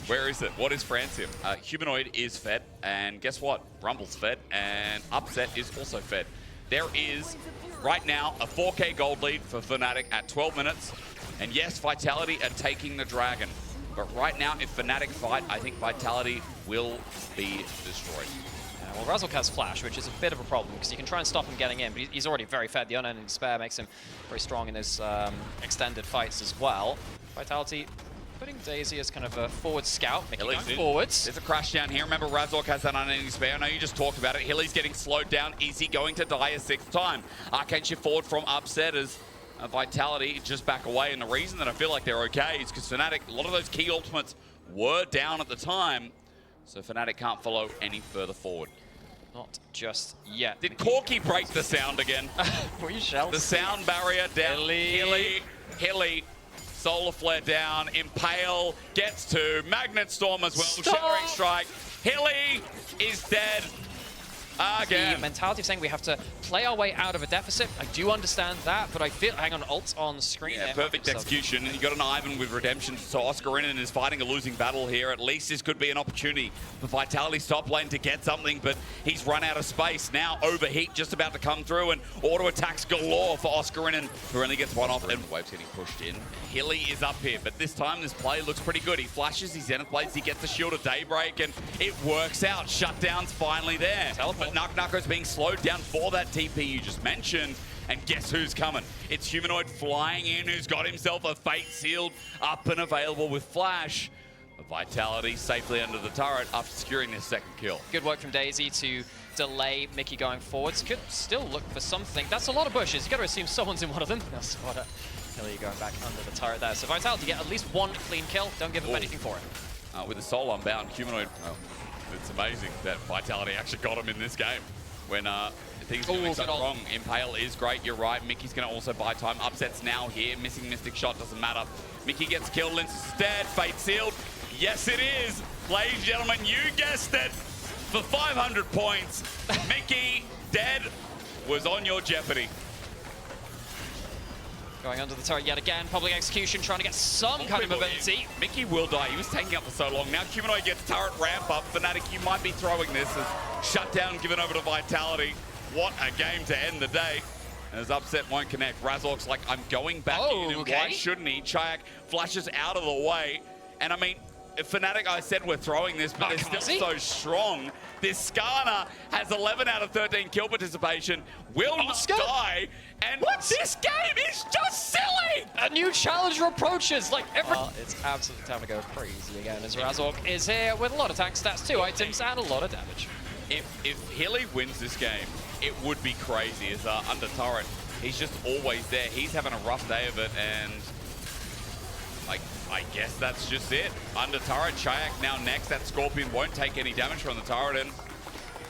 [SPEAKER 5] Where is it? What is Francium? Humanoid is fed, and guess what? Rumble's fed, and Upset is also fed. There is, right now, a 4K gold lead for Fnatic at 12 minutes. And yes, Vitality are taking the Dragon. But right now, if Fnatic fight, I think Vitality will be destroyed.
[SPEAKER 4] Well, Razork has Flash, which is a bit of a problem, because you can try and stop him getting in, but he's already very fed. The Unending Despair makes him very strong in his extended fights as well. Vitality putting Daisy as kind of a forward scout, making going forwards.
[SPEAKER 5] There's a crash down here. Remember, Razork has that Unending Despair. I know you just talked about it. Hilly's getting slowed down. Is he going to die a 6th time? Arcane shift forward from Upset as Vitality just back away. And the reason that I feel like they're okay is because Fnatic, a lot of those key ultimates were down at the time. So Fnatic can't follow any further forward.
[SPEAKER 4] Not just yet.
[SPEAKER 5] Did Corky break the sound again?
[SPEAKER 4] We shall
[SPEAKER 5] The
[SPEAKER 4] see.
[SPEAKER 5] sound barrier down. Hilly. Solar Flare down. Impale gets to. Magnet Storm as well.
[SPEAKER 4] Stop.
[SPEAKER 5] Shattering Strike. Hilly is dead again.
[SPEAKER 4] The mentality of saying we have to play our way out of a deficit. I do understand that, but I feel, hang on, ult on screen.
[SPEAKER 5] Yeah, perfect execution. And you got an Ivan with Redemption. So Oscarinin is fighting a losing battle here. At least this could be an opportunity for Vitality's top lane to get something, but he's run out of space. Now Overheat just about to come through, and auto attacks galore for Oscarinin, who only gets one off, and Wave's getting pushed in. Hilly is up here, but this time this play looks pretty good. He flashes his Zenith Blades, he gets the Shield of Daybreak, and it works out. Shutdown's finally there. But Nucko's being slowed down for that TP you just mentioned, and guess who's coming? It's Humanoid flying in, who's got himself a Fate Sealed up and available with Flash. Vitality safely under the turret after securing their 2nd kill.
[SPEAKER 4] Good work from Daisy to delay Mickey going forwards. Could still look for something. That's a lot of bushes. You got to assume someone's in one of them. That's what Hilly going back under the turret there. So Vitality get at least 1 clean kill. Don't give them anything for it.
[SPEAKER 5] With the soul unbound, Humanoid, it's amazing that Vitality actually got him in this game when things are going so wrong. Impale is great, you're right. Mickey's going to also buy time. Upset's now here. Missing Mystic Shot doesn't matter. Mickey gets killed. Lince is dead. Fate Sealed. Yes, it is. Ladies and gentlemen, you guessed it. For 500 points, Mickey dead was on your jeopardy.
[SPEAKER 4] Going under the turret yet again. Public execution trying to get some kind of mobility.
[SPEAKER 5] Mickey will die. He was taking up for so long. Now Humanoid gets turret ramp up. Fnatic, you might be throwing this as shutdown given over to Vitality. What a game to end the day. As Upset won't connect. Razork's like, I'm going back in, and why shouldn't he? GiantX flashes out of the way. And I mean, Fnatic, I said we're throwing this, but they're still so strong. This Skarner has 11 out of 13 kill participation, will not die, and this game is just silly!
[SPEAKER 4] A new challenger approaches, like every... it's absolutely time to go crazy again, as Razork is here with a lot of tank stats, 2 items, and a lot of damage.
[SPEAKER 5] If Hilly wins this game, it would be crazy as under turret. He's just always there. He's having a rough day of it, and I guess that's just it. Under turret, GiantX now next. That Scorpion won't take any damage from the turret, and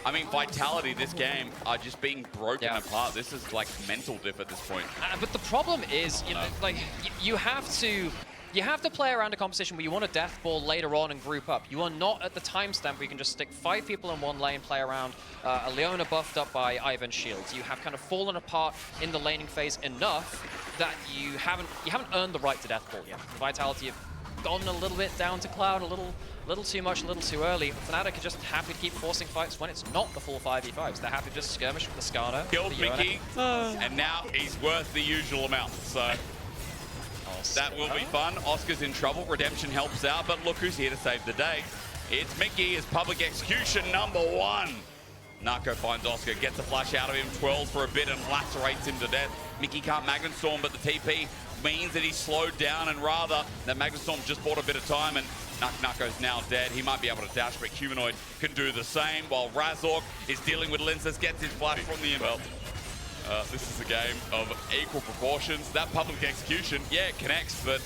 [SPEAKER 5] I mean, Vitality this game are just being broken apart. This is like mental diff at this point.
[SPEAKER 4] But the problem is, you know, like you have to play around a composition where you want a death ball later on and group up. You are not at the timestamp where you can just stick 5 people in one lane, play around a Leona buffed up by Ivan's shields. You have kind of fallen apart in the laning phase enough that you haven't earned the right to death ball yet. Vitality have gone a little bit down to Cloud, a little too much, a little too early. Fnatic are just happy to keep forcing fights when it's not the full 5v5s. They're happy to just skirmish with the Skarner.
[SPEAKER 5] Killed Mickey, and now he's worth the usual amount. So that will be fun. Oscar's in trouble. Redemption helps out, but look who's here to save the day. It's Mickey, his public execution #1. Nako finds Oscar, gets a flash out of him, twirls for a bit and lacerates him to death. Mickey can't Magnet Storm, but the TP means that he's slowed down, and rather that Magnet Storm just bought a bit of time, and Nako's now dead. He might be able to dash, but Humanoid can do the same, while Razork is dealing with Linces, gets his flash from the inbound. This is a game of equal proportions. That public execution, yeah, it connects, but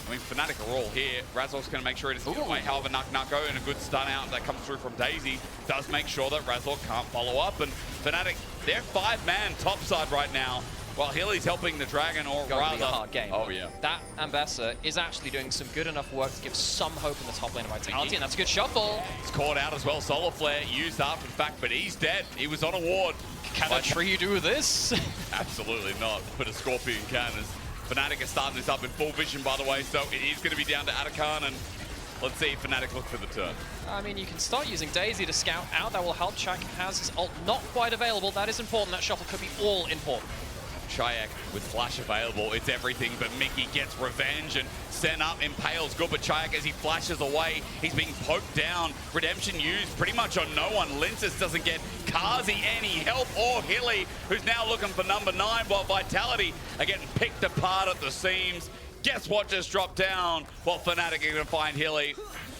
[SPEAKER 5] I mean, Fnatic are all here. Razork's going to make sure he doesn't get away. However, Nako and a good stun out that comes through from Daisy does make sure that Razork can't follow up. And Fnatic, they're 5-man topside right now, while Hilly's helping the Dragon, or rather...
[SPEAKER 4] Be a hard game.
[SPEAKER 5] Oh, yeah.
[SPEAKER 4] That Ambessa is actually doing some good enough work to give some hope in the top lane of Vitality, and that's a good shuffle.
[SPEAKER 5] He's caught out as well. Solar Flare used up, in fact, but he's dead. He was on a ward.
[SPEAKER 4] Can a tree do this?
[SPEAKER 5] Absolutely not, but a Scorpion can. As Fnatic are starting this up in full vision, by the way, so it is going to be down to Atakan, and let's see if Fnatic look for the turn.
[SPEAKER 4] I mean, you can start using Daisy to scout out. That will help. Chayak has his ult not quite available. That is important. That shuffle could be all important.
[SPEAKER 5] Chayak with flash available, it's everything, but Mickey gets revenge and sent up, impales good, but Chayak, as he flashes away, he's being poked down. Redemption used pretty much on no one. Linces doesn't get Kazi any help, or Hilly, who's now looking for #9, while Vitality are getting picked apart at the seams. Guess what just dropped down? While Fnatic are going to find Hilly.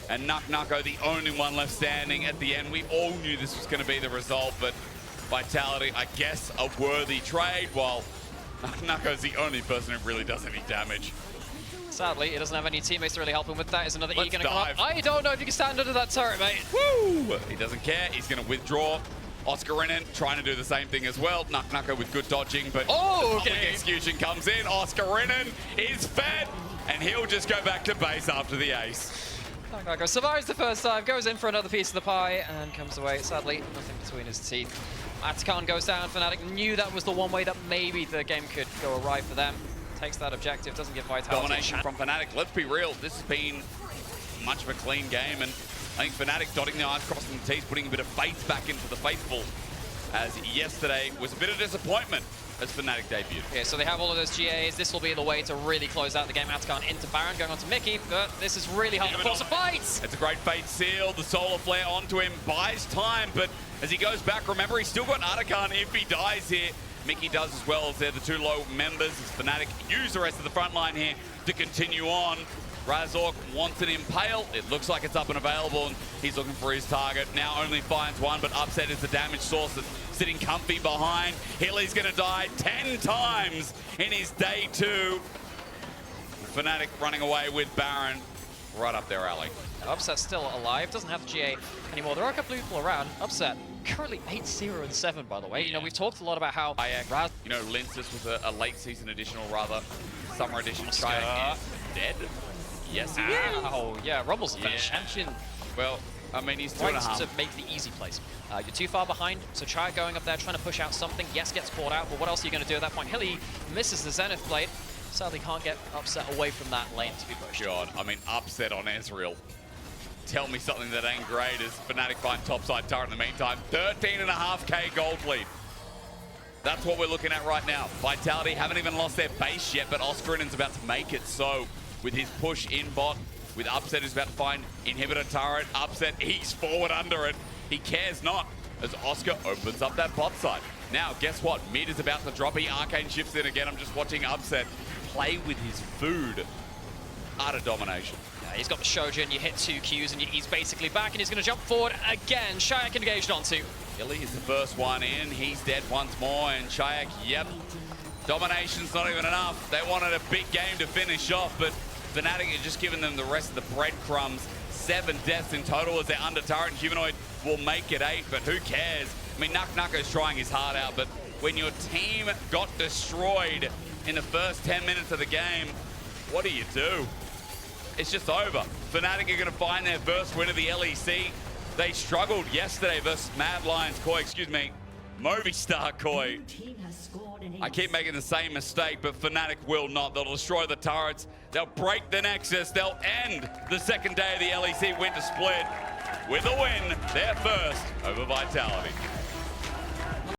[SPEAKER 5] And Nako, the only one left standing at the end. We all knew this was going to be the result, but Vitality, I guess, a worthy trade, while Nako's the only person who really does any damage.
[SPEAKER 4] Sadly, he doesn't have any teammates to really help him with that. Is another
[SPEAKER 5] Let's
[SPEAKER 4] E going to come up?
[SPEAKER 5] dive.
[SPEAKER 4] I don't know if you can stand under that turret, mate.
[SPEAKER 5] Woo! He doesn't care. He's going to withdraw. Oscarinen trying to do the same thing as well. Nako with good dodging, but
[SPEAKER 4] Oh,
[SPEAKER 5] the public
[SPEAKER 4] okay.
[SPEAKER 5] execution comes in. Oscarinen is fed, and he'll just go back to base after the ace.
[SPEAKER 4] Nako survives the first time, goes in for another piece of the pie, and comes away. Sadly, nothing between his teeth. Atakan goes down. Fnatic knew that was the one way that maybe the game could go awry for them. Takes that objective, doesn't give Vitality.
[SPEAKER 5] Domination from Fnatic. Let's be real, this has been much of a clean game, and I think Fnatic dotting the I's, crossing the T's, putting a bit of faith back into the faithful, as yesterday was a bit of disappointment as Fnatic debuted.
[SPEAKER 4] Yeah, so they have all of those GAs. This will be the way to really close out the game. Atakan into Baron, going on to Mickey, but this is really hard to force a fight.
[SPEAKER 5] It's a great Fate seal. The Solar Flare onto him, buys time, but as he goes back, remember, he's still got Atakan if he dies here. Mickey does as well, as they're the two low members, as Fnatic use the rest of the front line here to continue on. Razork wants an impale. It looks like it's up and available, and he's looking for his target. Now only finds one, but Upset is the damage source that's sitting comfy behind. Hilly's going to die 10 times in his day 2. Fnatic running away with Baron right up their alley.
[SPEAKER 4] Upset's still alive, doesn't have the GA anymore. There are a couple of people around. Upset currently 8-0 and 7, by the way. You know, we've talked a lot about how
[SPEAKER 5] Chayak, you know, Linces was a late season additional, rather summer edition. Chayak is dead. Yes, he is.
[SPEAKER 4] Oh, yeah, Rumble's the
[SPEAKER 5] Yeah.
[SPEAKER 4] champion.
[SPEAKER 5] Well, I mean, he's
[SPEAKER 4] Right
[SPEAKER 5] 2.5.
[SPEAKER 4] to make the easy plays. You're too far behind, so Chayak going up there trying to push out something. Yes, gets caught out, but what else are you going to do at that point? Hilly misses the Zenith Blade. Sadly can't get Upset away from that lane to be pushed.
[SPEAKER 5] God, I mean, Upset on Ezreal. Tell me something that ain't great as Fnatic find topside turret in the meantime. 13.5k gold lead. That's what we're looking at right now. Vitality haven't even lost their base yet, but Oscarinen's about to make it so with his push in bot, with Upset who's about to find inhibitor turret. Upset, he's forward under it. He cares not as Oscar opens up that bot side. Now, guess what? Mid is about to drop. He arcane shifts in again. I'm just watching Upset play with his food. Utter domination.
[SPEAKER 4] Yeah, he's got the Shojin, you hit 2 Qs and he's basically back, and he's going to jump forward again. Chayak engaged onto.
[SPEAKER 5] Hilly is the first one in. He's dead once more, and Chayak, yep. Domination's not even enough. They wanted a big game to finish off, but Fnatic are just giving them the rest of the breadcrumbs. 7 deaths in total as they're under turret. Humanoid will make it 8, but who cares? I mean, Nako's trying his heart out, but when your team got destroyed in the first 10 minutes of the game, what do you do? It's just over. Fnatic are going to find their first win of the LEC. They struggled yesterday versus Mad Lions KOI, Movistar KOI. I keep making the same mistake, but Fnatic will not. They'll destroy the turrets. They'll break the Nexus. They'll end the second day of the LEC Winter Split with a win. They're first over Vitality.